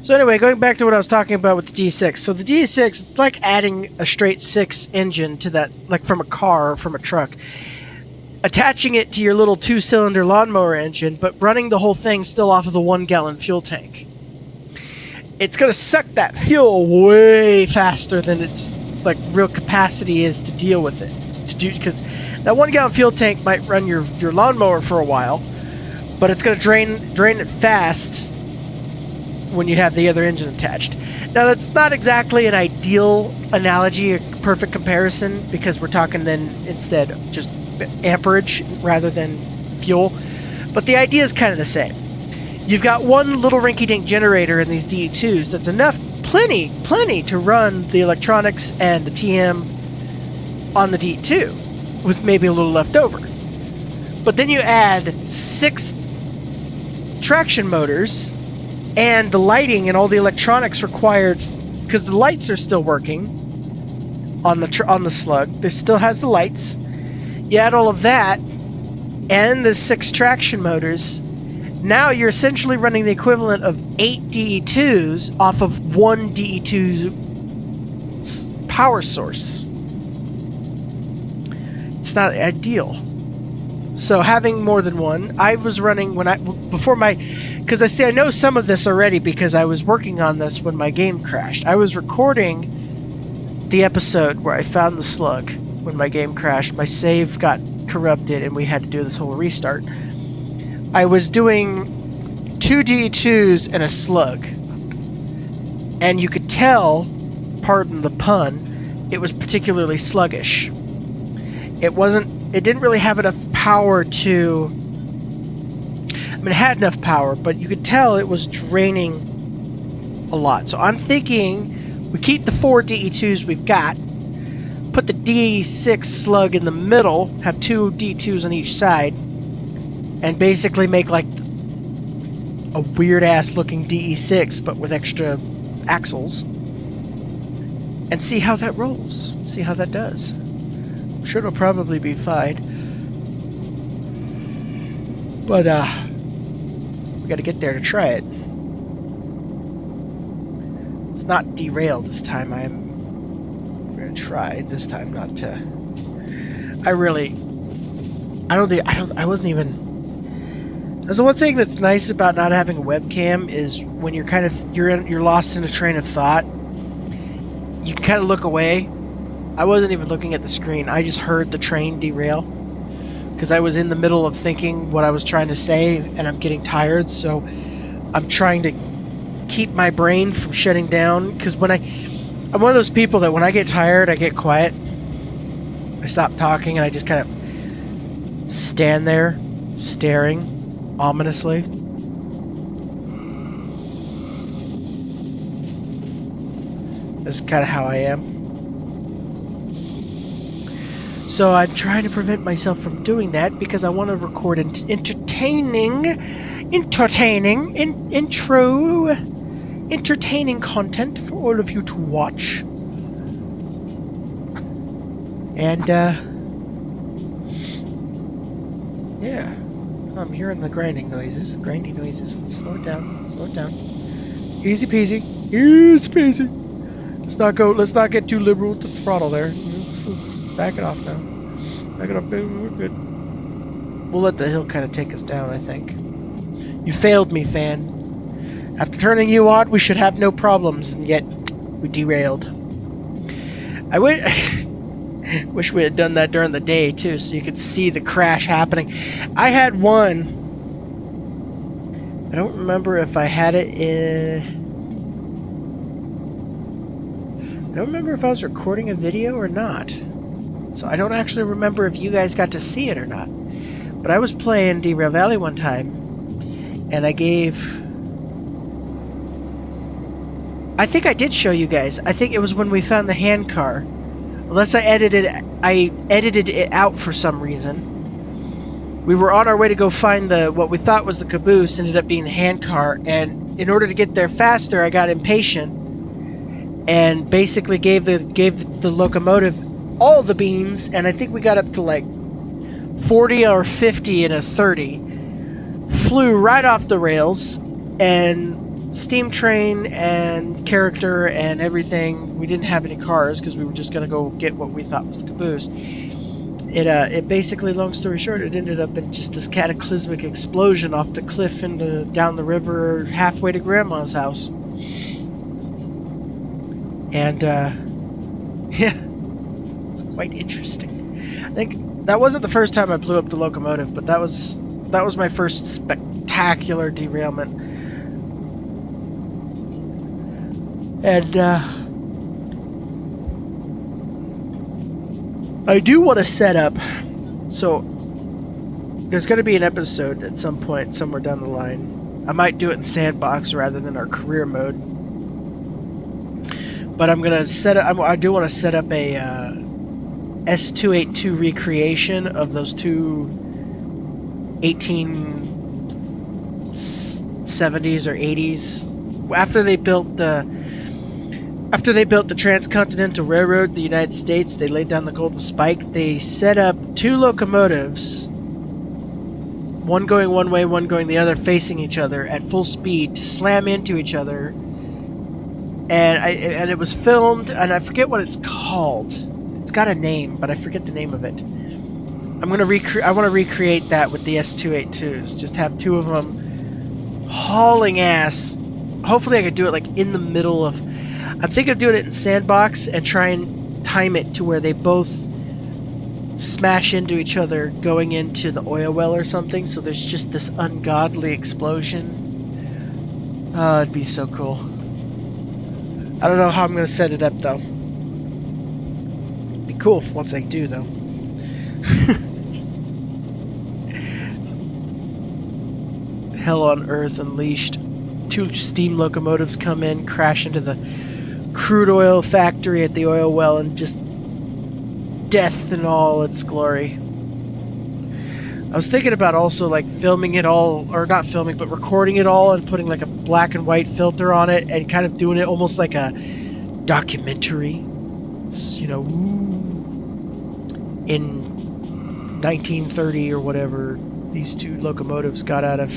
So anyway, going back to what I was talking about with the D6. So the D6, it's like adding a straight 6 engine to that, like from a car or from a truck. Attaching it to your little 2-cylinder lawnmower engine, but running the whole thing still off of the 1-gallon fuel tank. It's going to suck that fuel way faster than its like real capacity is to deal with it. Because that 1-gallon fuel tank might run your lawnmower for a while, but it's going to drain it fast when you have the other engine attached. Now that's not exactly an ideal analogy, a perfect comparison, because we're talking then instead just amperage rather than fuel, but the idea is kind of the same. You've got one little rinky-dink generator in these DE2's that's enough, plenty to run the electronics and the TM on the DE2 with maybe a little left over. But then you add 6 traction motors and the lighting and all the electronics required, because the lights are still working on the slug. This still has the lights. You add all of that and the 6 traction motors. Now you're essentially running the equivalent of 8 DE2's off of one DE2's power source. It's not ideal. So having more than one, I was running because I know some of this already because I was working on this when my game crashed. I was recording the episode where I found the slug when my game crashed. My save got corrupted and we had to do this whole restart. I was doing 2 DE2's and a slug. And you could tell, pardon the pun, it was particularly sluggish. It didn't really have enough power to... it had enough power, but you could tell it was draining a lot. So I'm thinking we keep the 4 DE2's we've got, put the DE6 slug in the middle, have 2 DE2's on each side, and basically make like a weird-ass looking DE6, but with extra axles, and see how that rolls. See how that does. I'm sure it'll probably be fine. But, we gotta get there to try it. It's not derailed this time. I'm gonna try this time not to. I wasn't even. That's the one thing that's nice about not having a webcam is when you're you're lost in a train of thought. You can kind of look away. I wasn't even looking at the screen. I just heard the train derail because I was in the middle of thinking what I was trying to say, and I'm getting tired. So I'm trying to keep my brain from shutting down. Because I'm one of those people that when I get tired, I get quiet. I stop talking and I just kind of stand there, staring ominously. That's kind of how I am. So I'm trying to prevent myself from doing that because I want to record entertaining content for all of you to watch. And, yeah. I'm hearing the grinding noises. Let's slow it down. Easy peasy. Let's not get too liberal with the throttle there. Let's back it off now. Back it up, baby. We're good. We'll let the hill kind of take us down, I think. You failed me, fan. After turning you on, we should have no problems, and yet we derailed. I wish we had done that during the day, too, so you could see the crash happening. I had one. I don't remember if I had it in... I don't remember if I was recording a video or not. So I don't actually remember if you guys got to see it or not. But I was playing Derail Valley one time, and I think I did show you guys. I think it was when we found the hand car. Unless I edited it out for some reason. We were on our way to go find what we thought was the caboose, ended up being the hand car, and in order to get there faster, I got impatient and basically gave the locomotive all the beans, and I think we got up to like 40 or 50 in a 30. Flew right off the rails, and steam train and character and everything. We didn't have any cars because we were just gonna go get what we thought was the caboose. It basically, long story short, it ended up in just this cataclysmic explosion off the cliff and down the river halfway to Grandma's house. And, yeah, it's quite interesting. I think that wasn't the first time I blew up the locomotive, but that was my first spectacular derailment. And, I do want to set up, so there's going to be an episode at some point, somewhere down the line. I might do it in Sandbox rather than our career mode. But I'm gonna I do want to set up a S282 recreation of those two 1870s or 80s. After they built the Transcontinental Railroad in the United States, they laid down the Golden Spike. They set up two locomotives, one going one way, one going the other, facing each other at full speed to slam into each other. And it was filmed, and I forget what it's called. It's got a name, but I forget the name of it. I want to recreate that with the S282s. Just have two of them hauling ass. Hopefully, I could do it like in the middle of. I'm thinking of doing it in Sandbox and try and time it to where they both smash into each other going into the oil well or something. So there's just this ungodly explosion. Oh, it'd be so cool. I don't know how I'm going to set it up, though. It'd be cool once I do, though. Hell on Earth unleashed. Two steam locomotives come in, crash into the crude oil factory at the oil well, and just death in all its glory. I was thinking about also like filming it all, or not filming, but recording it all and putting like a black and white filter on it and kind of doing it almost like a documentary, you know, in 1930 or whatever, these two locomotives got out of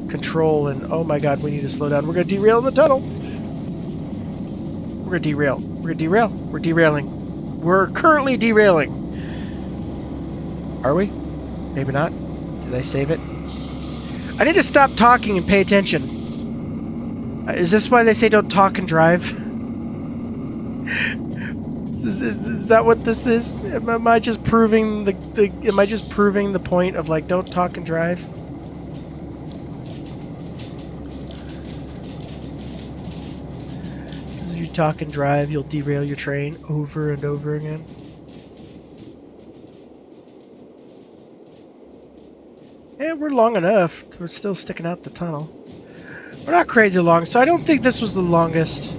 control and oh my god, we need to slow down. We're going to derail in the tunnel. We're gonna derail. We're gonna derail. We're derailing. We're currently derailing. Are we? Maybe not. Did I save it? I need to stop talking and pay attention. Is this why they say don't talk and drive? Is that what this is? Am I just proving the point of like don't talk and drive? Because if you talk and drive, you'll derail your train over and over again. Yeah, we're long enough. We're still sticking out the tunnel. We're not crazy long, so I don't think this was the longest.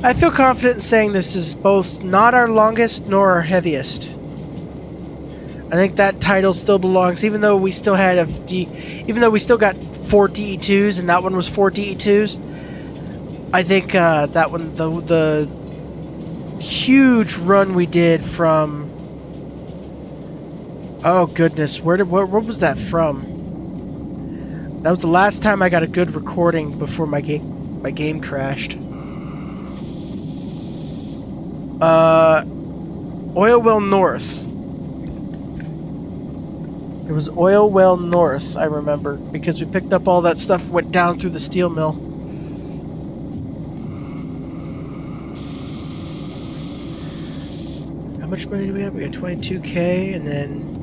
I feel confident in saying this is both not our longest nor our heaviest. I think that title still belongs, even though we still had even though we still got 4 DE2's and that one was 4 DE2's. I think that one, the huge run we did from. Oh goodness, where was that from? That was the last time I got a good recording before my game crashed. Oil Well North. It was Oil Well North, I remember, because we picked up all that stuff, went down through the steel mill. How much money do we have? We got 22K, and then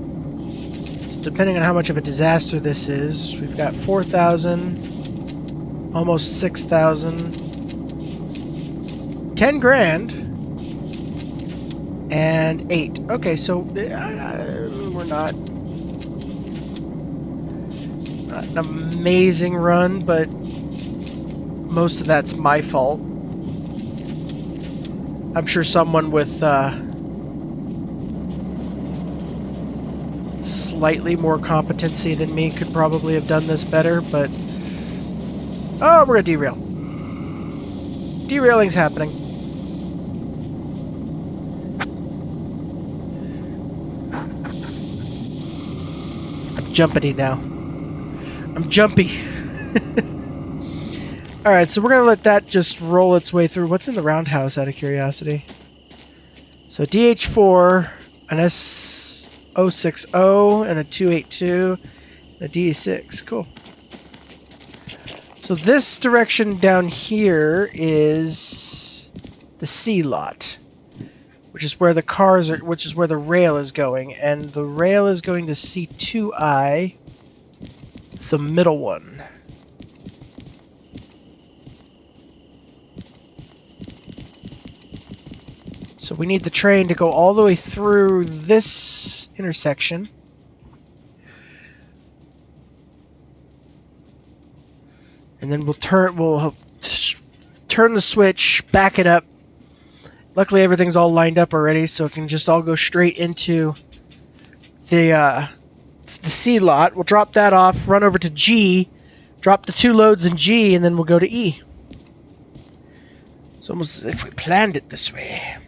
depending on how much of a disaster this is, we've got 4,000, almost 6,000, 10 grand, and 8. Okay, so we're not. It's not an amazing run, but most of that's my fault. I'm sure someone with slightly more competency than me could probably have done this better, but oh, we're gonna derail. Derailing's happening. I'm jumpity now. I'm jumpy. Alright, so we're gonna let that just roll its way through. What's in the roundhouse, out of curiosity? So DH4, an S060, and a 282, and a DE6. Cool. So this direction down here is the C lot, which is where the cars are, which is where the rail is going, and the rail is going to C2I, the middle one. So we need the train to go all the way through this intersection. And then we'll turn the switch, back it up. Luckily everything's all lined up already, so it can just all go straight into the C lot. We'll drop that off, run over to G, drop the 2 loads in G, and then we'll go to E. It's almost as if we planned it this way.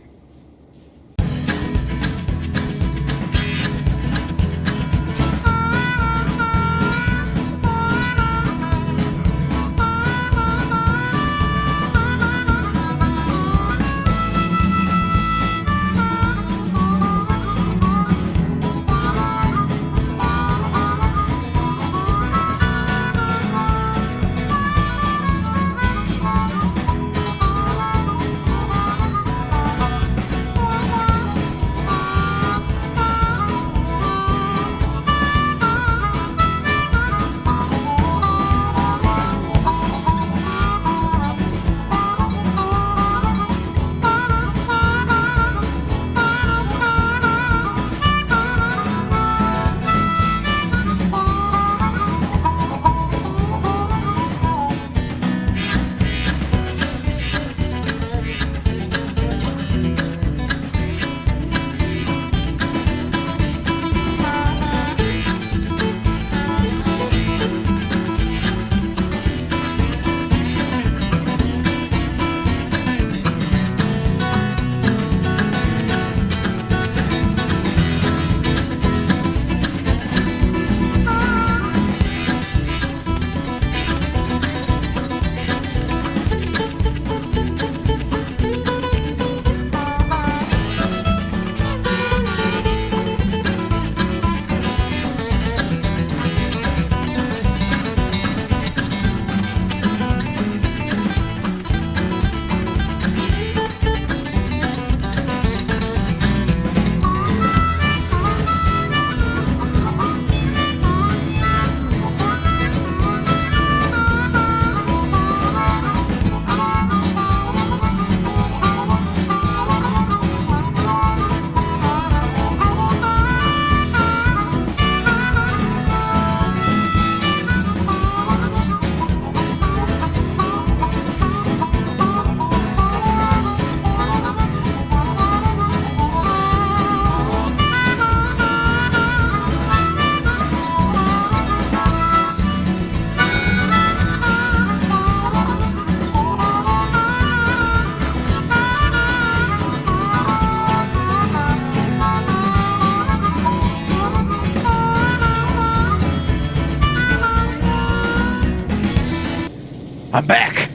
I'm back!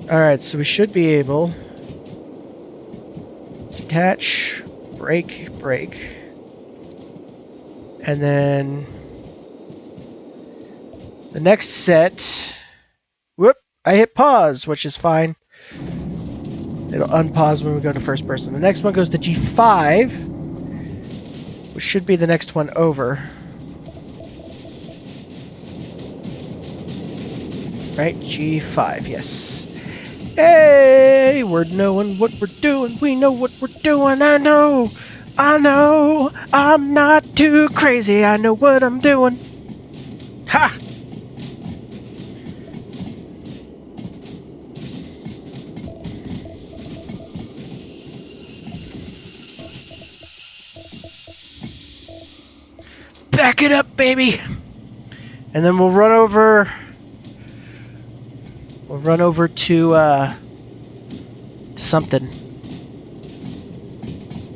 Alright, so we should be able... Detach, brake. And then... The next set... Whoop! I hit pause, which is fine. It'll unpause when we go to first person. The next one goes to G5, which should be the next one over. Right? G5, yes. Hey! We're knowing what we're doing. We know what we're doing. I know. I'm not too crazy. I know what I'm doing. Ha! Back it up, baby! And then we'll run over... We'll run over to something.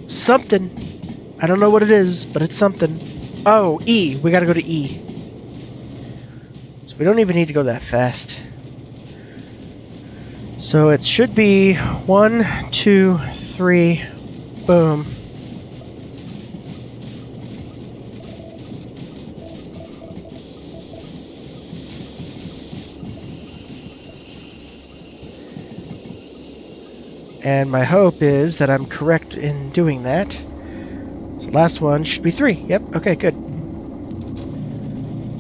Something! I don't know what it is, but it's something. Oh, E! We gotta go to E. So we don't even need to go that fast. So it should be 1, 2, 3, boom. And my hope is that I'm correct in doing that. So last one should be 3. Yep, okay, good.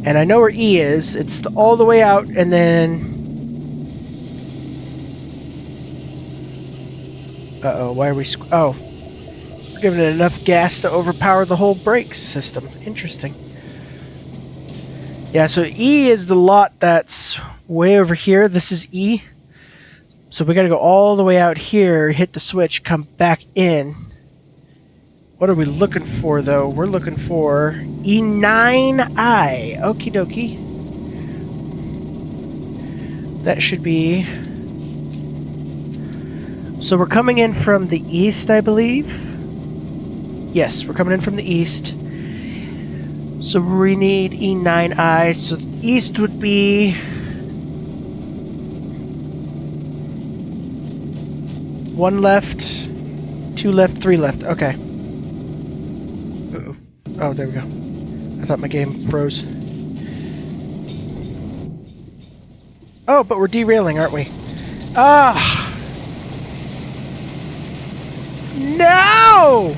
And I know where E is. It's all the way out, and then... Uh-oh, why are we... Oh. We're giving it enough gas to overpower the whole brakes system. Interesting. Yeah, so E is the lot that's way over here. This is E. So we gotta go all the way out here, hit the switch, come back in. What are we looking for, though? We're looking for E9I. Okie dokie. That should be... So we're coming in from the east, I believe? Yes, we're coming in from the east. So we need E9I. So the east would be... 1 left, 2 left, 3 left. Okay. Uh-oh. Oh, there we go. I thought my game froze. Oh, but we're derailing, aren't we? Ah! No!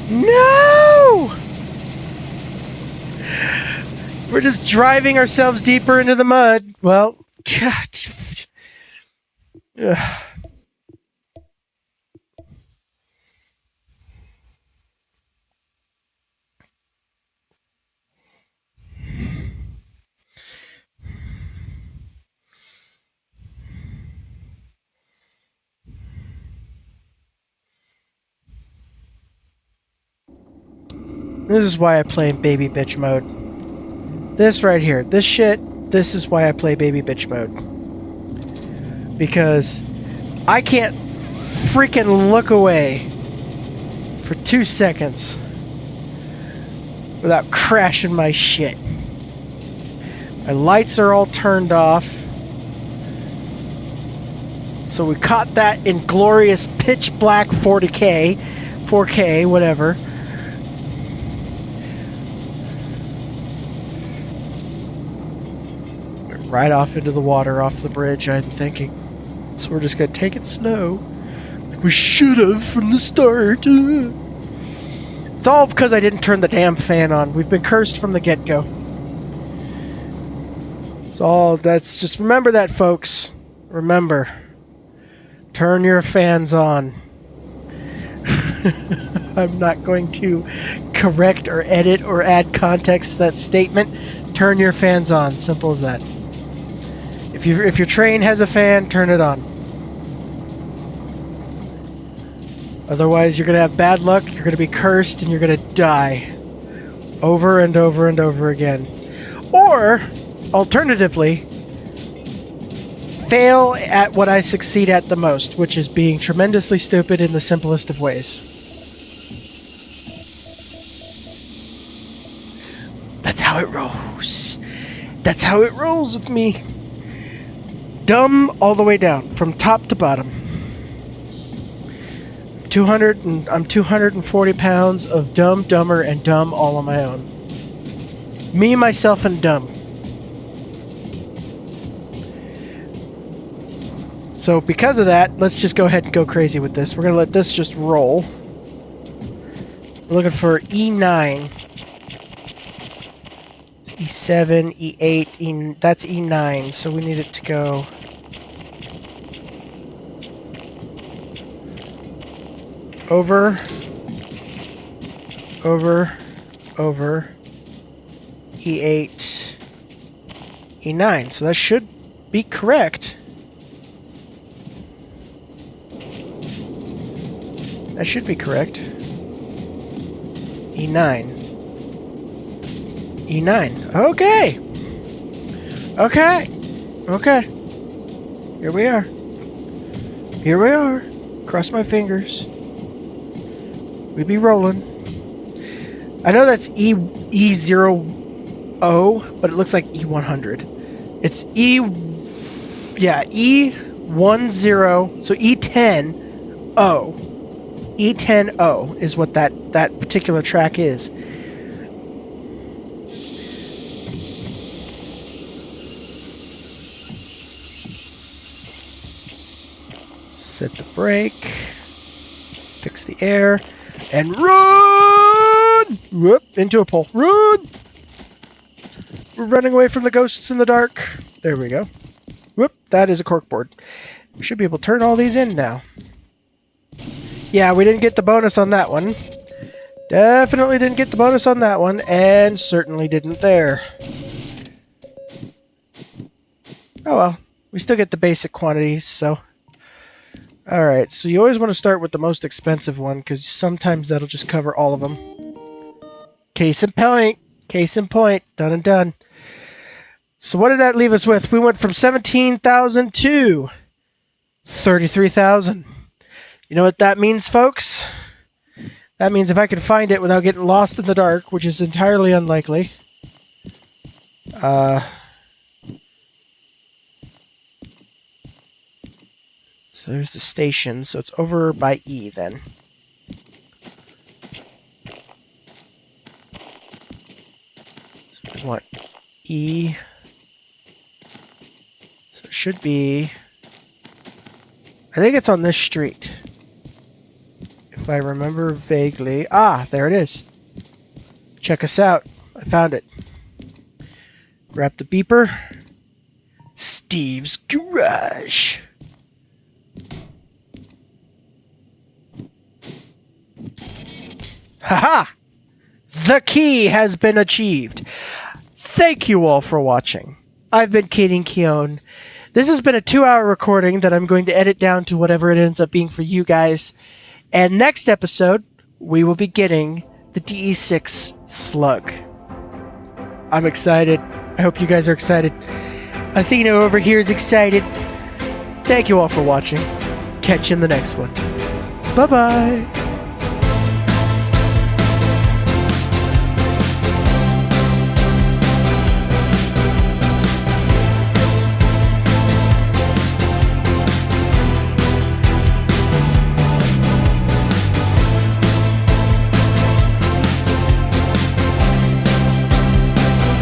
No! We're just driving ourselves deeper into the mud. Well, God. Ugh. This is why I play in baby bitch mode. This right here, this shit, this is why I play baby bitch mode. Because I can't freaking look away for 2 seconds without crashing my shit. My lights are all turned off. So we caught that in glorious pitch black 4K, whatever. Right off into the water, off the bridge, I'm thinking. So we're just gonna take it slow. Like we should have from the start. It's all because I didn't turn the damn fan on. We've been cursed from the get-go. It's all, that's just, remember that, folks. Remember. Turn your fans on. I'm not going to correct or edit or add context to that statement. Turn your fans on. Simple as that. If your train has a fan, turn it on. Otherwise, you're going to have bad luck, you're going to be cursed, and you're going to die. Over and over and over again. Or, alternatively, fail at what I succeed at the most, which is being tremendously stupid in the simplest of ways. That's how it rolls. That's how it rolls with me. Dumb all the way down, from top to bottom. I'm 240 pounds of dumb, dumber, and dumb all on my own. Me, myself, and dumb. So because of that, let's just go ahead and go crazy with this. We're going to let this just roll. We're looking for E9. It's E7, E8, that's E9, so we need it to go... over, E8, E9. So that should be correct. That should be correct. E9. E9. Okay. Okay. Okay. Here we are. Here we are. Cross my fingers. We be rolling. I know that's E0O, but it looks like E100. It's E10, so E10O. E10O is what that particular track is. Set the brake. Fix the air. And run! Whoop, into a pole. Run! We're running away from the ghosts in the dark. There we go. Whoop, that is a corkboard. We should be able to turn all these in now. Yeah, we didn't get the bonus on that one. Definitely didn't get the bonus on that one, and certainly didn't there. Oh well, we still get the basic quantities, so... Alright, so you always want to start with the most expensive one, because sometimes that'll just cover all of them. Case in point. Case in point. Done and done. So what did that leave us with? We went from 17,000 to 33,000. You know what that means, folks? That means if I can find it without getting lost in the dark, which is entirely unlikely. So there's the station, so it's over by E then. So we want E. So it should be... I think it's on this street. If I remember vaguely. Ah, there it is. Check us out. I found it. Grab the beeper. Steve's Garage. Haha! The key has been achieved. Thank you all for watching. I've been Katie Keown. This has been a 2-hour recording that I'm going to edit down to whatever it ends up being for you guys. And next episode, we will be getting the DE6 slug. I'm excited. I hope you guys are excited. Athena over here is excited. Thank you all for watching. Catch you in the next one. Bye-bye.